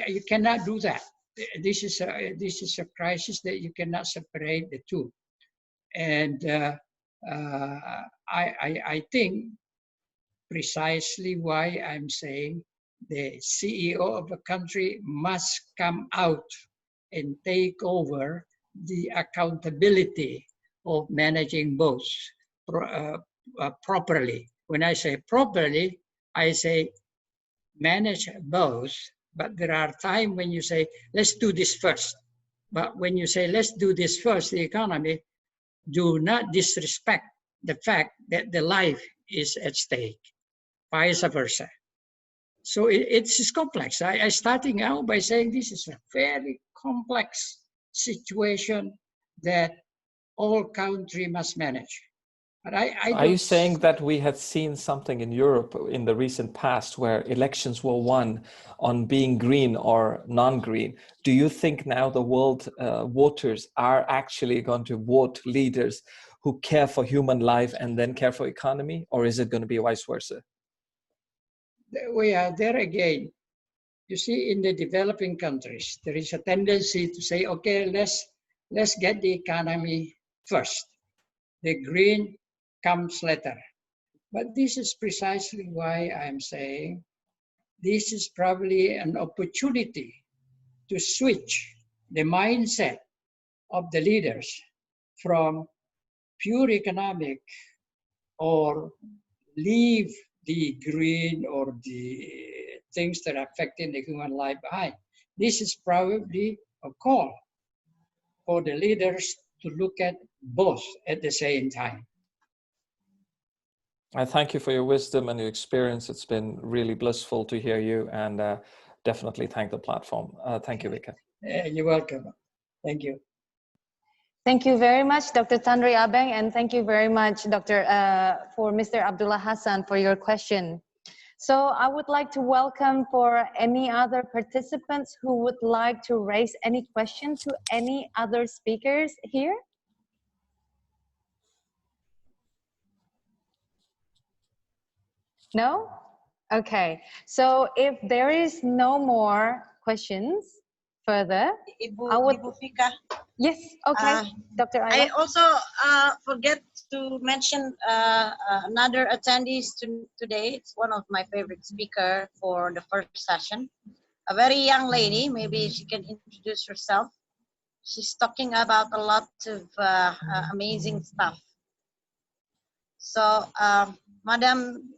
[SPEAKER 3] You cannot do that. This is a crisis that you cannot separate the two. And I think precisely why I'm saying the CEO of a country must come out and take over the accountability of managing both properly. When I say properly, I say manage both, but there are times when you say, let's do this first. But when you say, let's do this first, the economy, do not disrespect the fact that the life is at stake, vice versa. So it's complex. I starting out by saying this is a very complex situation that all country must manage. But
[SPEAKER 7] are you saying that we had seen something in Europe in the recent past where elections were won on being green or non-green? Do you think now the world voters are actually going to vote leaders who care for human life and then care for economy, or is it going to be vice versa?
[SPEAKER 3] We are there again. You see, in the developing countries, there is a tendency to say, okay, let's get the economy first. The green comes later. But this is precisely why I'm saying this is probably an opportunity to switch the mindset of the leaders from pure economic or leave the green or the things that are affecting the human life behind. This is probably a call for the leaders to look at both at the same time.
[SPEAKER 7] I thank you for your wisdom and your experience. It's been really blissful to hear you, and definitely thank the platform. Thank you, Vika.
[SPEAKER 3] You're welcome. Thank you.
[SPEAKER 1] Thank you very much, Dr. Tandri Abeng, and thank you very much, for Mr. Abdullah Hassan for your question. So I would like to welcome for any other participants who would like to raise any question to any other speakers here. No? Okay. So if there is no more questions, further, I would.
[SPEAKER 10] Ibu Fika.
[SPEAKER 1] Yes. Okay, Dr. Ayla.
[SPEAKER 10] I also forget to mention another attendees today. It's one of my favorite speaker for the first session. A very young lady. Maybe she can introduce herself. She's talking about a lot of amazing stuff. So, Madam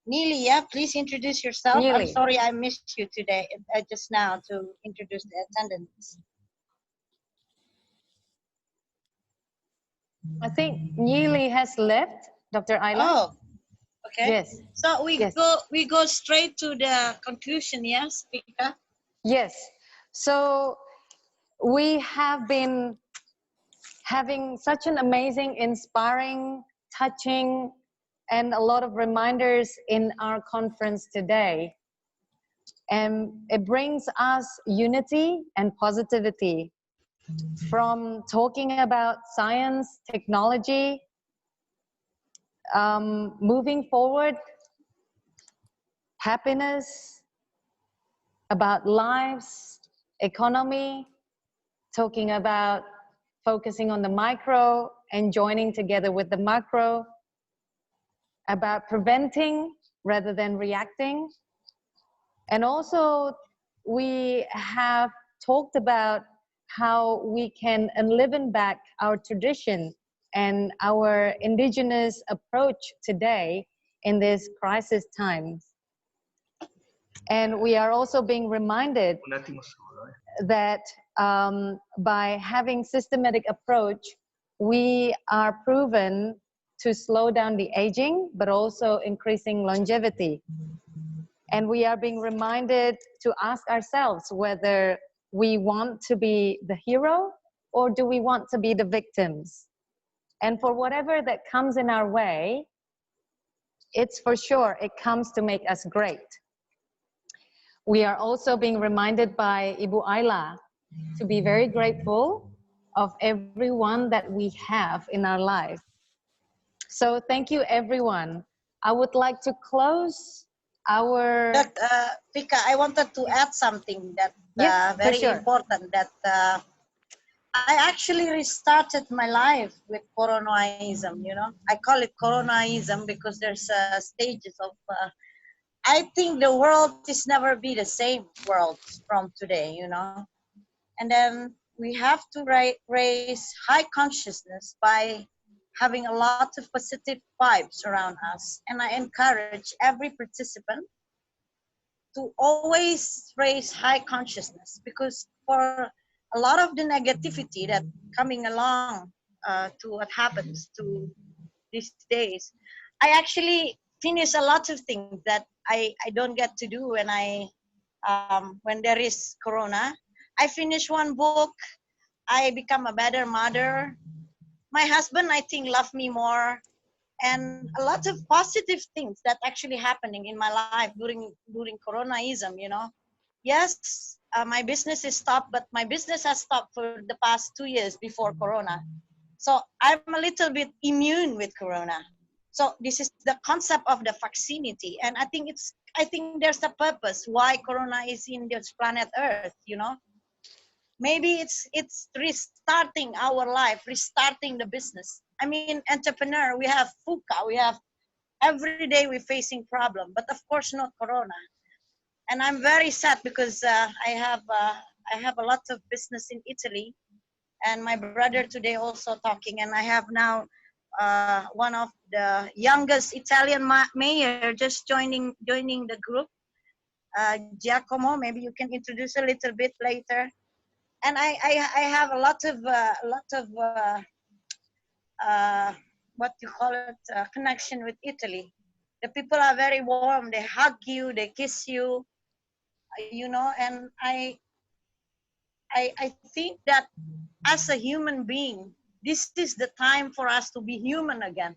[SPEAKER 10] Neely, yeah, please introduce yourself.
[SPEAKER 1] Neely.
[SPEAKER 10] I'm sorry I missed you today, just now, to introduce the attendants.
[SPEAKER 1] I think Neely has left, Dr. Ayla.
[SPEAKER 10] Oh, okay.
[SPEAKER 1] Yes.
[SPEAKER 10] So we go straight to the conclusion, yes, Pika?
[SPEAKER 1] Yes. So we have been having such an amazing, inspiring, touching, and a lot of reminders in our conference today. And it brings us unity and positivity from talking about science, technology, moving forward, happiness, about lives, economy, talking about focusing on the micro and joining together with the macro, about preventing rather than reacting. And also we have talked about how we can enliven back our tradition and our indigenous approach today in this crisis times. And we are also being reminded that by having systematic approach, we are proven to slow down the aging, but also increasing longevity. And we are being reminded to ask ourselves whether we want to be the hero or do we want to be the victims. And for whatever that comes in our way, it's for sure, it comes to make us great. We are also being reminded by Ibu Ayla to be very grateful of everyone that we have in our life. So thank you, everyone. I would like to close our...
[SPEAKER 10] Pika, I wanted to add something that
[SPEAKER 1] yes,
[SPEAKER 10] very
[SPEAKER 1] sure.
[SPEAKER 10] important, that I actually restarted my life with Coronaism, you know. I call it Coronaism because there's stages of, I think the world is never be the same world from today, you know. And then we have to raise high consciousness by having a lot of positive vibes around us. And I encourage every participant to always raise high consciousness, because for a lot of the negativity that coming along to what happens to these days, I actually finish a lot of things that I don't get to do when there is Corona. I finish one book, I become a better mother. My husband, I think, loved me more. And a lot of positive things that actually happening in my life during Coronaism, you know. Yes, my business is stopped, but my business has stopped for the past 2 years before Corona. So I'm a little bit immune with Corona. So this is the concept of the vaccinity. And I think there's a purpose why Corona is in this planet Earth, you know. Maybe it's restarting our life, restarting the business. I mean, entrepreneur, we have FUCA, we have every day we're facing problem, but of course not Corona. And I'm very sad because I have a lot of business in Italy, and my brother today also talking, and I have now one of the youngest Italian mayor just joining the group, Giacomo. Maybe you can introduce a little bit later. And I have a lot of what you call it, connection with Italy. The people are very warm. They hug you, they kiss you, you know. And I think that as a human being, this is the time for us to be human again.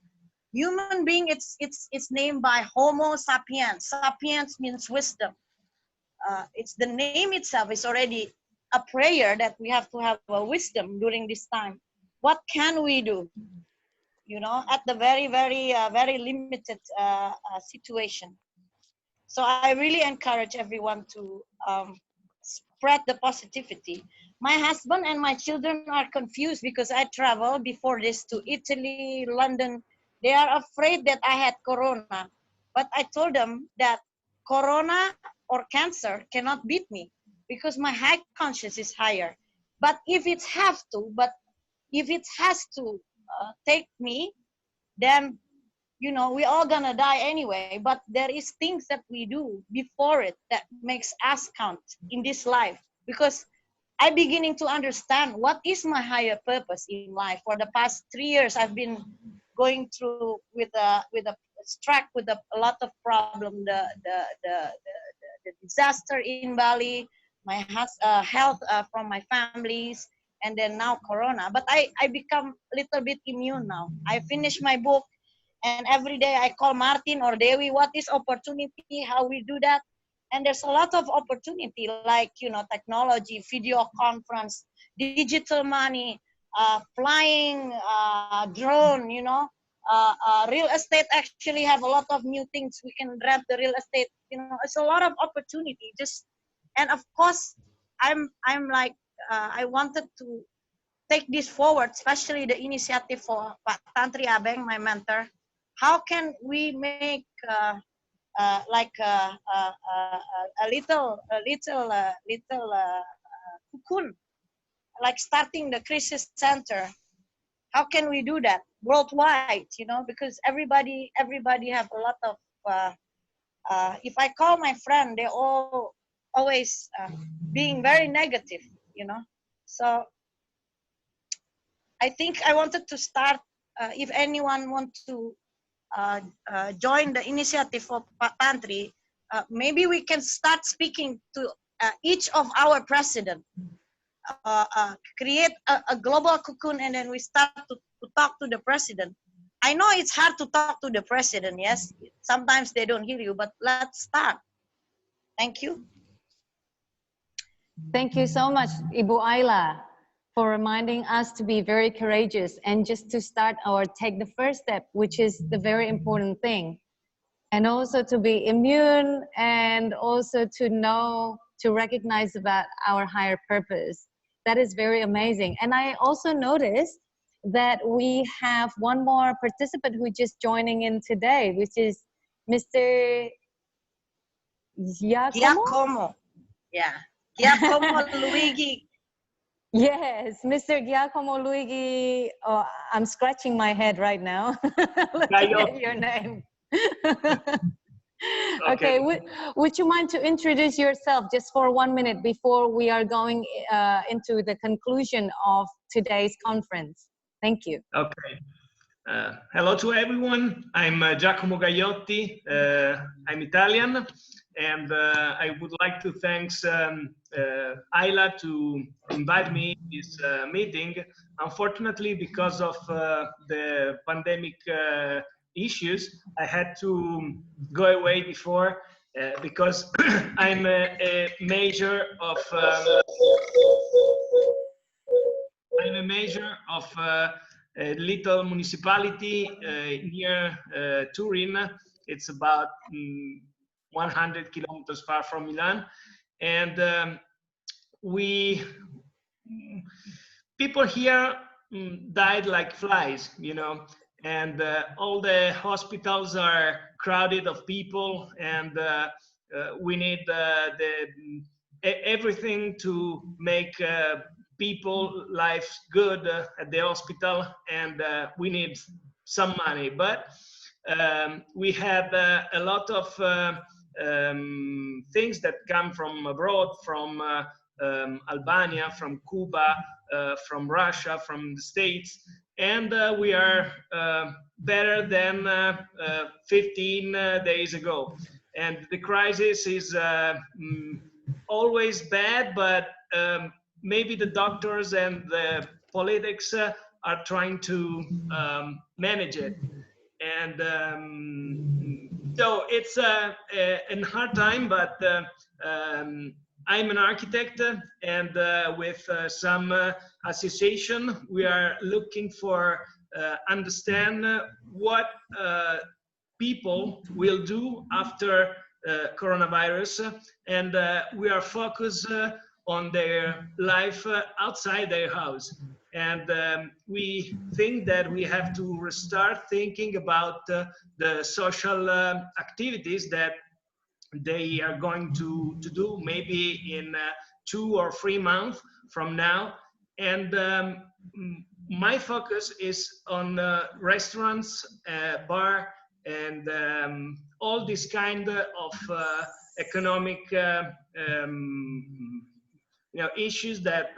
[SPEAKER 10] Human being, it's named by Homo sapiens. Sapiens means wisdom. It's the name itself is already a prayer that we have to have a wisdom during this time. What can we do? You know, at the very limited situation. So I really encourage everyone to spread the positivity. My husband and my children are confused because I traveled before this to Italy, London. They are afraid that I had corona. But I told them that corona or cancer cannot beat me because my high conscience is higher. But if it has to take me, then we all gonna die anyway. But there is things that we do before it that makes us count in this life, because I'm beginning to understand what is my higher purpose in life. For the past 3 years, I've been going through with a lot of problem, the disaster in Bali, my health from my families, and then now corona. But I become a little bit immune now. I finished my book, and every day I call Martin or Dewi, what is opportunity, how we do that. And there's a lot of opportunity, like technology, video conference, digital money, flying, drone, real estate. Actually have a lot of new things. We can rent the real estate, it's a lot of opportunity. And of course I'm like I wanted to take this forward, especially the initiative for Pak Tantri Abeng, my mentor. How can we make like a little cocoon, like starting the crisis center? How can we do that worldwide? Because everybody have a lot of. If I call my friend, they all always being very negative. So I think I wanted to start. If anyone wants to join the initiative for Pantry, maybe we can start speaking to each of our president, create a global cocoon, and then we start to talk to the president. I know it's hard to talk to the president, yes, sometimes they don't hear you, but let's start. Thank you.
[SPEAKER 1] Thank you so much, Ibu Ayla, for reminding us to be very courageous and just to start or take the first step, which is the very important thing. And also to be immune, and also to know, to recognize about our higher purpose. That is very amazing. And I also noticed that we have one more participant who just joining in today, which is Mr.
[SPEAKER 10] Giacomo. Yeah. Giacomo Luigi.
[SPEAKER 1] Yes, Mr. Giacomo Luigi. Oh, I'm scratching my head right now. Looking at your name. Okay, would you mind to introduce yourself just for 1 minute before we are going into the conclusion of today's conference? Thank you.
[SPEAKER 18] Okay. Hello to everyone. I'm Giacomo Gagliotti. I'm Italian, and I would like to thank Ayla to invite me to this meeting. Unfortunately, because of the pandemic issues, I had to go away before because I'm a major of a little municipality near Turin. It's about 100 kilometers far from Milan, and people here died like flies, and all the hospitals are crowded of people, and we need everything to make people life good at the hospital, and we need some money. But we have a lot of things that come from abroad, from Albania, from Cuba, from Russia, from the States, and we are better than 15 days ago. And the crisis is always bad, but maybe the doctors and the politics are trying to manage it. And so it's a hard time, but I'm an architect, and with some association, we are looking for understand what people will do after coronavirus, and we are focused on their life outside their house. And we think that we have to restart thinking about the social activities that they are going to do maybe in 2 or 3 months from now. And my focus is on restaurants, bar, and all this kind of economic issues that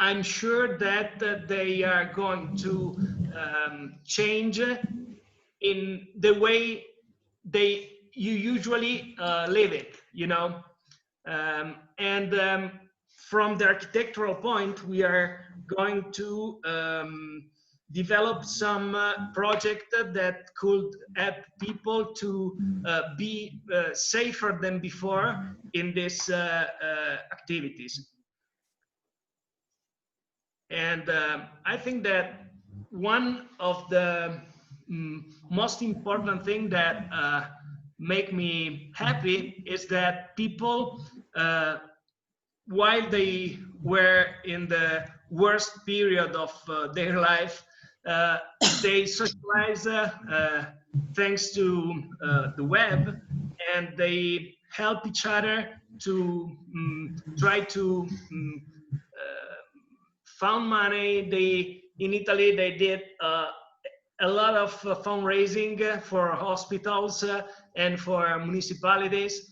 [SPEAKER 18] I'm sure that they are going to change in the way you usually live it, and from the architectural point, we are going to develop some project that could help people to be safer than before in these activities. And I think that one of the most important thing that make me happy is that people, while they were in the worst period of their life, they socialize thanks to the web, and they help each other to try to found money. In Italy, they did a lot of fundraising for hospitals and for municipalities,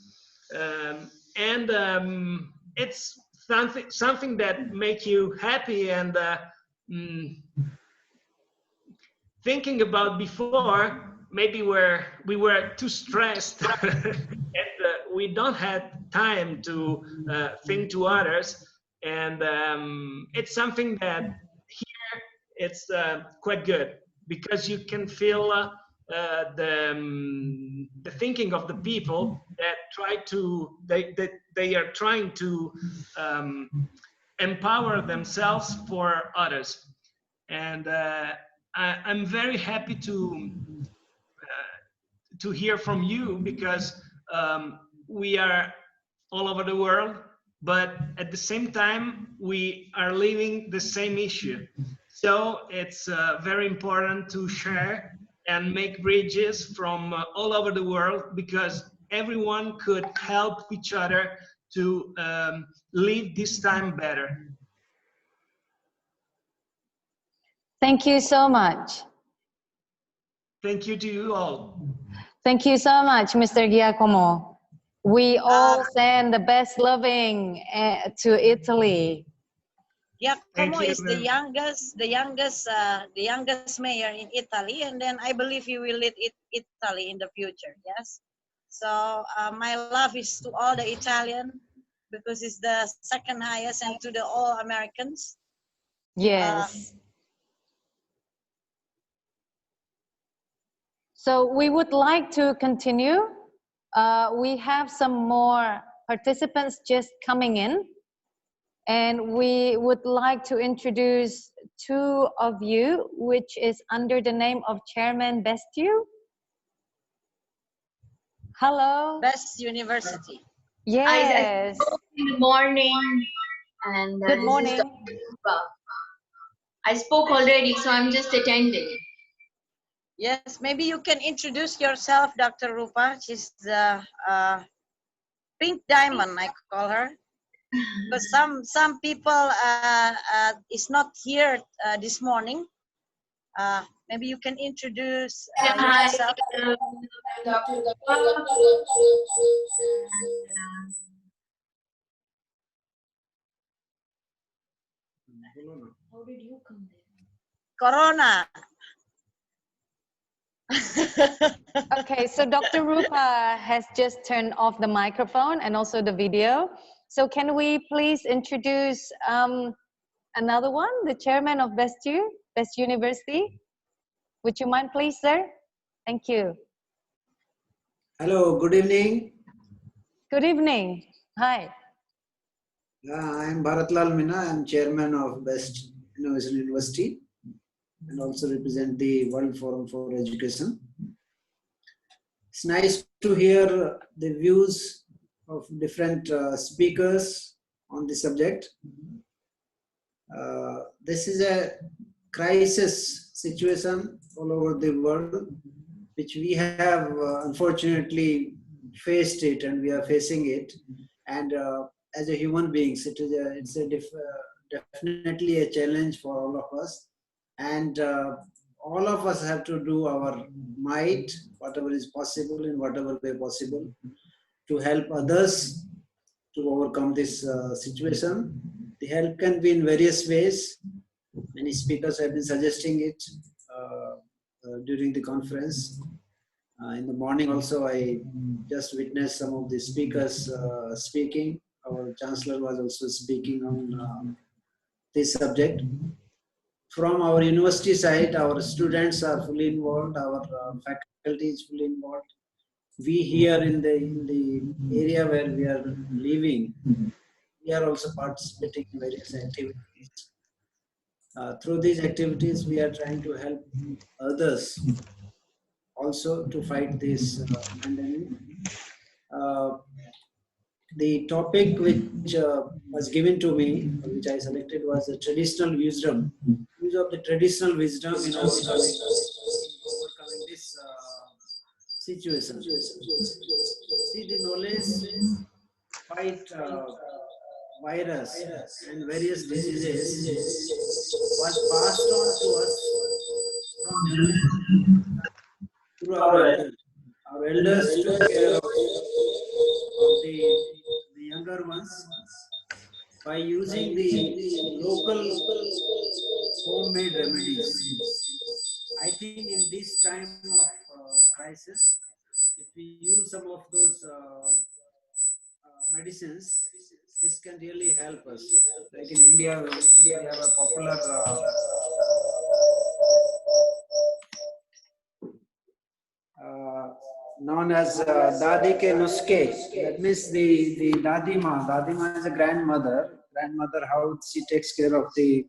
[SPEAKER 18] and it's something that makes you happy. And thinking about before, maybe we were too stressed and we don't have time to think to others. And it's something that here it's quite good, because you can feel the thinking of the people that they are trying to empower themselves for others. And I'm very happy to hear from you, because we are all over the world, but at the same time we are living the same issue. So it's very important to share and make bridges from all over the world, because everyone could help each other to live this time better.
[SPEAKER 1] Thank you so much.
[SPEAKER 18] Thank you to you all.
[SPEAKER 1] Thank you so much, Mr. Giacomo. We all send the best loving to Italy.
[SPEAKER 10] Giacomo is the youngest mayor in Italy, and then I believe he will lead Italy in the future. Yes. So my love is to all the Italian, because it's the second highest, and to the all Americans.
[SPEAKER 1] Yes. So we would like to continue. We have some more participants just coming in, and we would like to introduce two of you, which is under the name of Chairman Bestiu. Hello.
[SPEAKER 10] Best University.
[SPEAKER 1] Yes.
[SPEAKER 19] Good morning. And
[SPEAKER 1] good morning.
[SPEAKER 19] I spoke already, so I'm just attending.
[SPEAKER 10] Yes, maybe you can introduce yourself, Dr. Rupa. She's the pink diamond, I call her. But some people is not here this morning. Maybe you can introduce yourself.
[SPEAKER 19] Dr. How did you come there?
[SPEAKER 10] Corona.
[SPEAKER 1] Okay, so Dr. Rupa has just turned off the microphone and also the video. So can we please introduce another one, the chairman of Best University? Would you mind, please, sir? Thank you.
[SPEAKER 20] Hello, good evening.
[SPEAKER 1] Good evening. Hi.
[SPEAKER 20] I am Bharatlal Mina. I am chairman of Best Innovation University and also represent the World Forum for Education. It's nice to hear the views of different speakers on the subject. This is a crisis situation all over the world, which we have unfortunately faced it, and we are facing it. And as a human beings, it's definitely a challenge for all of us. And all of us have to do our might, whatever is possible, in whatever way possible, to help others to overcome this situation. The help can be in various ways. Many speakers have been suggesting it during the conference. In the morning also, I just witnessed some of the speakers speaking. Our Chancellor was also speaking on this subject. From our university side, our students are fully involved, our faculty is fully involved. We here in the area where we are living, we are also participating in various activities. Through these activities, we are trying to help others also to fight this pandemic. The topic which was given to me, which I selected, was the traditional wisdom. Use of the traditional wisdom in overcoming this situation. See, the knowledge fight virus and various diseases was passed on to us from generation through our elders. Our elders took care of the younger ones by using the local homemade remedies. I think in this time of crisis, if we use some of those medicines, this can really help us. Like in India, we have a popular known as Dadi ke Nuske. That means the Dadima. Dadima is a grandmother. Grandmother, how she takes care of the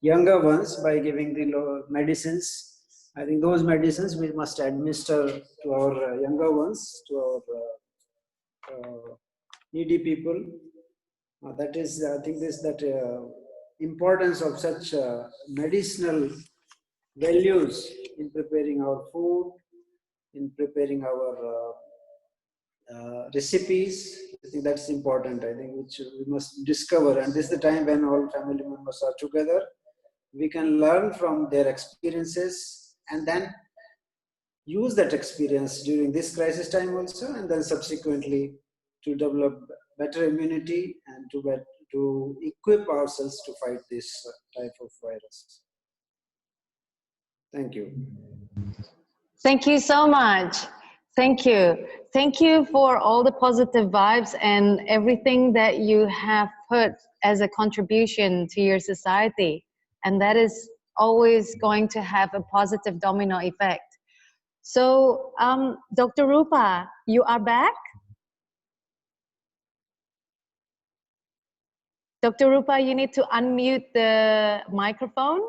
[SPEAKER 20] younger ones by giving the medicines. I think those medicines we must administer to our younger ones, to our needy people. That is, I think, importance of such medicinal values in preparing our food, in preparing our recipes. I think that's important. I think which we must discover, and this is the time when all family members are together. We can learn from their experiences and then use that experience during this crisis time also, and then subsequently to develop better immunity and to equip ourselves to fight this type of virus. Thank you.
[SPEAKER 1] Thank you so much. Thank you. Thank you for all the positive vibes and everything that you have put as a contribution to your society. And that is always going to have a positive domino effect. So, Dr. Rupa, you are back? Dr. Rupa, you need to unmute the microphone.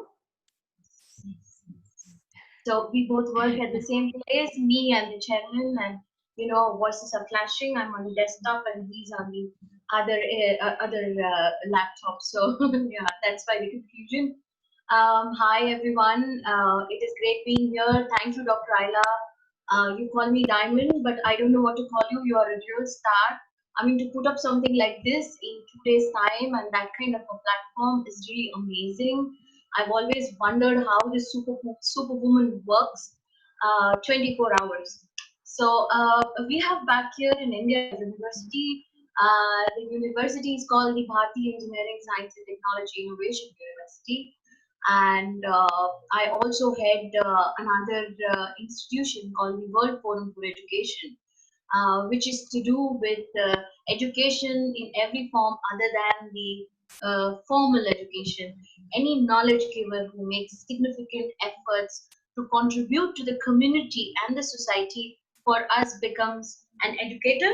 [SPEAKER 21] So we both work at the same place, me and the chairman, and you know, voices are clashing. I'm on the desktop and he's on the other laptop. So yeah, that's why the confusion. Hi everyone, it is great being here. Thank you, Dr. Ayla. You call me Diamond, but I don't know what to call you. You are a real star. I mean, to put up something like this in 2 days' time and that kind of a platform is really amazing. I've always wondered how this superwoman works 24 hours. So we have back here in India a university. The university is called the Bharati Engineering, Science and Technology Innovation University. And I also head another institution called the World Forum for Education, which is to do with education in every form other than the formal education. Any knowledge giver who makes significant efforts to contribute to the community and the society, for us becomes an educator,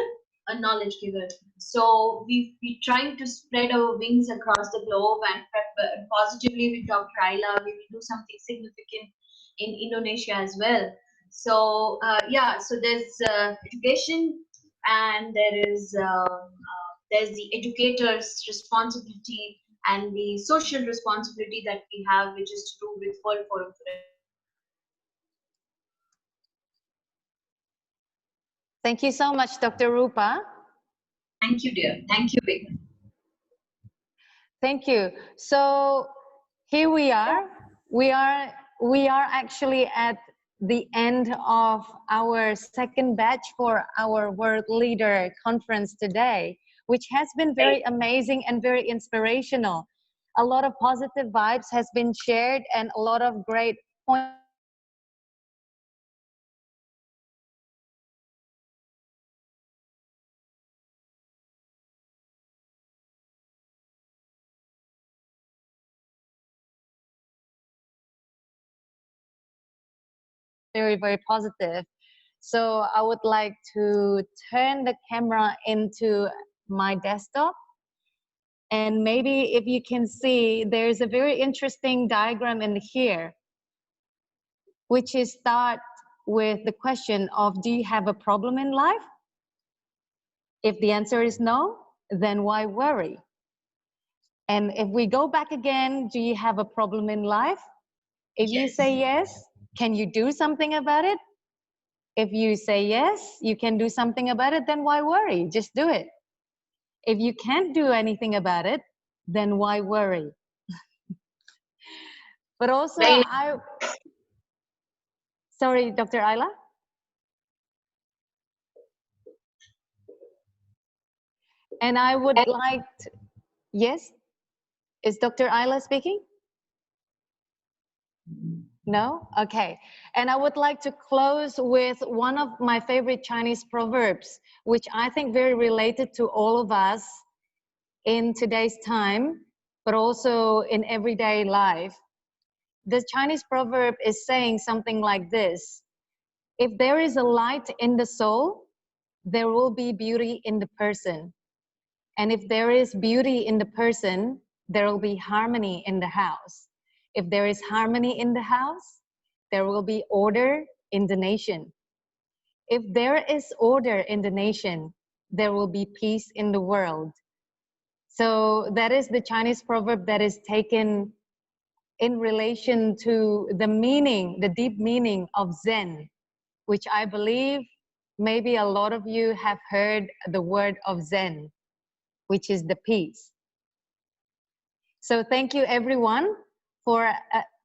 [SPEAKER 21] a knowledge giver. So we're trying to spread our wings across the globe and positively with Dr. Ayla, we will do something significant in Indonesia as well. So yeah, so there's education, and there's the educator's responsibility and the social responsibility that we have, which is to do with World Forum for.
[SPEAKER 1] Thank you so much, Dr. Rupa.
[SPEAKER 21] Thank you, dear. Thank you, Vika.
[SPEAKER 1] Thank you. So here we are. We are actually at the end of our second batch for our World Leader Conference today, which has been very amazing and very inspirational. A lot of positive vibes has been shared and a lot of great points. Very, very positive. So I would like to turn the camera into my desktop. And maybe if you can see, there's a very interesting diagram in here, which is start with the question of, do you have a problem in life? If the answer is no, then why worry? And if we go back again, do you have a problem in life? If you say yes, can you do something about it? If you say yes, you can do something about it, then why worry? Just do it. If you can't do anything about it, then why worry? But also, sorry, Dr. Ayla? And I would like to, yes? Is Dr. Ayla speaking? No? Okay. And I would like to close with one of my favorite Chinese proverbs, which I think very related to all of us in today's time, but also in everyday life. The Chinese proverb is saying something like this: if there is a light in the soul, there will be beauty in the person. And if there is beauty in the person, there will be harmony in the house. If there is harmony in the house, there will be order in the nation. If there is order in the nation, there will be peace in the world. So that is the Chinese proverb that is taken in relation to the meaning, the deep meaning of Zen, which I believe maybe a lot of you have heard the word of Zen, which is the peace. So thank you everyone for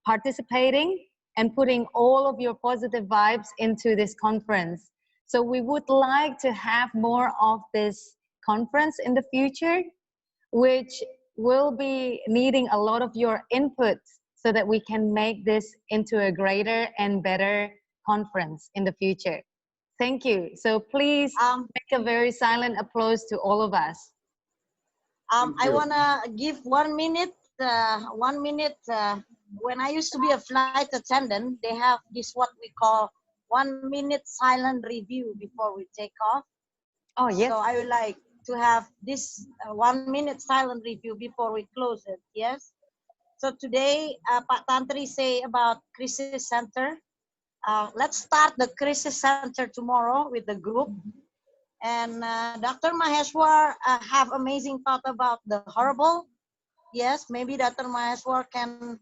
[SPEAKER 1] participating and putting all of your positive vibes into this conference. So we would like to have more of this conference in the future, which will be needing a lot of your input so that we can make this into a greater and better conference in the future. Thank you. So please make a very silent applause to all of us.
[SPEAKER 10] I want to give 1 minute. When I used to be a flight attendant, they have this what we call 1 minute silent review before we take off.
[SPEAKER 1] Oh, yes.
[SPEAKER 10] So I would like to have this 1 minute silent review before we close it. Yes. So today, Pak Tantri say about crisis center. Let's start the crisis center tomorrow with the group. And Dr. Maheshwar have amazing thought about the herbal. Yes, maybe Dr. Maheshwar can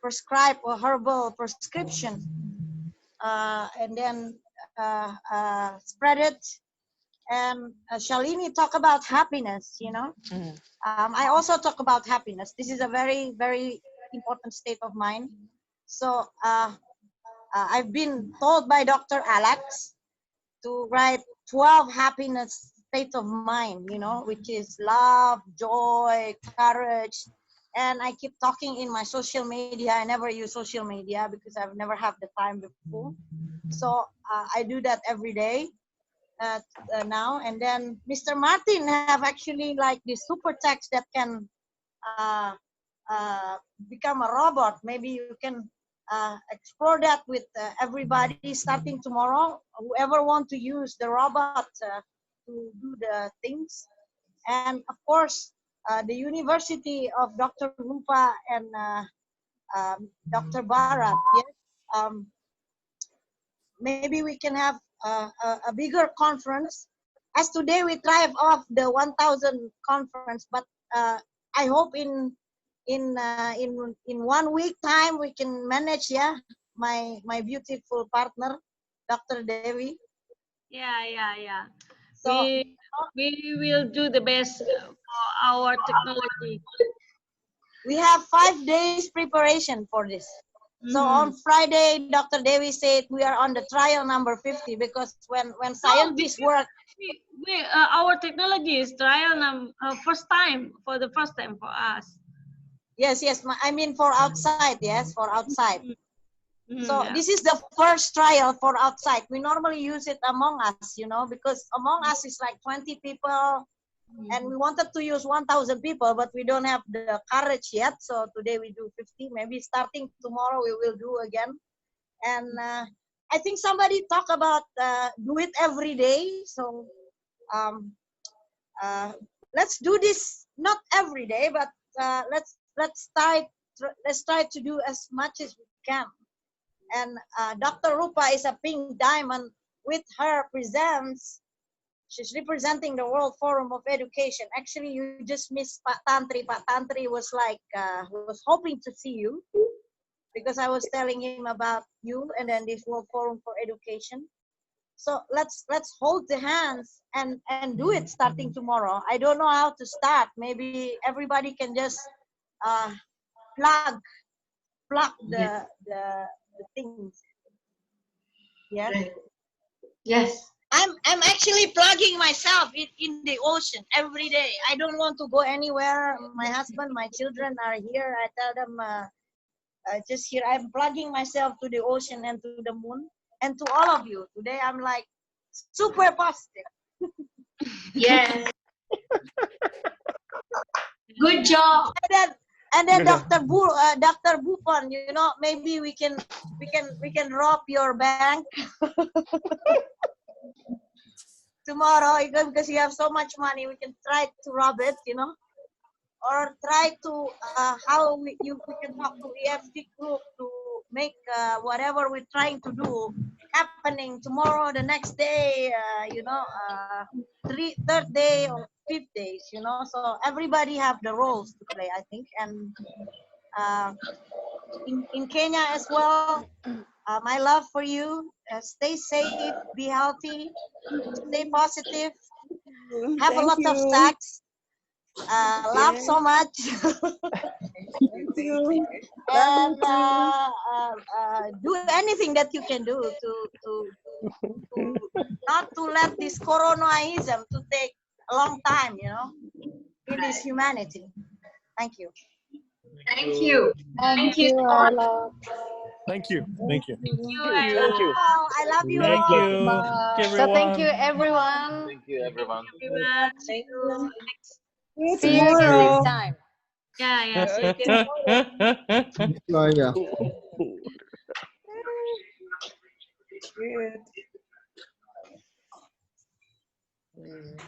[SPEAKER 10] prescribe a herbal prescription and then spread it. And Shalini talk about happiness, you know. I also talk about happiness. This is a very, very important state of mind. So I've been told by Dr. Alex to write 12 happiness states of mind, you know, which is love, joy, courage. And I keep talking in my social media. I never use social media because I've never had the time before. So I do that every day now. And then Mr. Martin have actually like this super text that can become a robot. Maybe you can explore that with everybody starting tomorrow. Whoever want to use the robot to do the things. And of course, the University of Dr. Rupa and Dr. Bharat, yes, maybe we can have a bigger conference. As today we thrive off the 1,000 conference, but I hope in 1 week time we can manage. Yeah, my beautiful partner, Dr. Devi.
[SPEAKER 2] Yeah.
[SPEAKER 10] So
[SPEAKER 2] we will do the best for our technology.
[SPEAKER 10] we have 5 days preparation for this. So on Friday, Dr. Devi said we are on the trial number 50 because when scientists work.
[SPEAKER 2] Our technology is trial for the first time for us.
[SPEAKER 10] Yes, I mean for outside, yes, for outside. So
[SPEAKER 2] Yeah.
[SPEAKER 10] this is the first trial for outside. We normally use it among us, you know, because among us is like 20 people, and we wanted to use 1,000 people, but we don't have the courage yet. So today we do 50. Maybe starting tomorrow we will do again. And I think somebody talk about do it every day. So let's do this not every day, but let's try to do as much as we can. And Dr. Rupa is a pink diamond. With her presents, she's representing the World Forum of Education. Actually, you just missed Pak Tantri. Pak Tantri was like was hoping to see you because I was telling him about you and then this World Forum for Education. So let's hold the hands and do it starting tomorrow. I don't know how to start. Maybe everybody can just plug the things. Yes.
[SPEAKER 21] Yes.
[SPEAKER 10] I'm actually plugging myself in the ocean every day. I don't want to go anywhere. My husband, my children are here. I tell them just here. I'm plugging myself to the ocean and to the moon and to all of you. Today I'm like super positive.
[SPEAKER 21] Yes. Good job.
[SPEAKER 10] And then Dr. Bufon, you know, maybe we can rob your bank tomorrow because you have so much money. We can try to rob it, you know, or try to we can talk to EFT group to make whatever we're trying to do happening tomorrow, the next day, you know, third day or 5th days, you know. So everybody have the roles to play, I think. And in Kenya as well, my love for you. Stay safe, be healthy, stay positive, have a lot of sex, laugh so much, and do anything that you can do to not to let this Coronaism to take a long time, you know. It is humanity. Thank you.
[SPEAKER 21] Thank you.
[SPEAKER 1] Thank you, Ayla.
[SPEAKER 17] Thank you. Thank you.
[SPEAKER 10] Thank you. I love you
[SPEAKER 6] Thank
[SPEAKER 10] all.
[SPEAKER 6] you.
[SPEAKER 1] So thank you, everyone.
[SPEAKER 8] Thank you, everyone.
[SPEAKER 2] See you
[SPEAKER 1] See you again next time.
[SPEAKER 2] Yeah. See you
[SPEAKER 22] Yeah.
[SPEAKER 12] Good.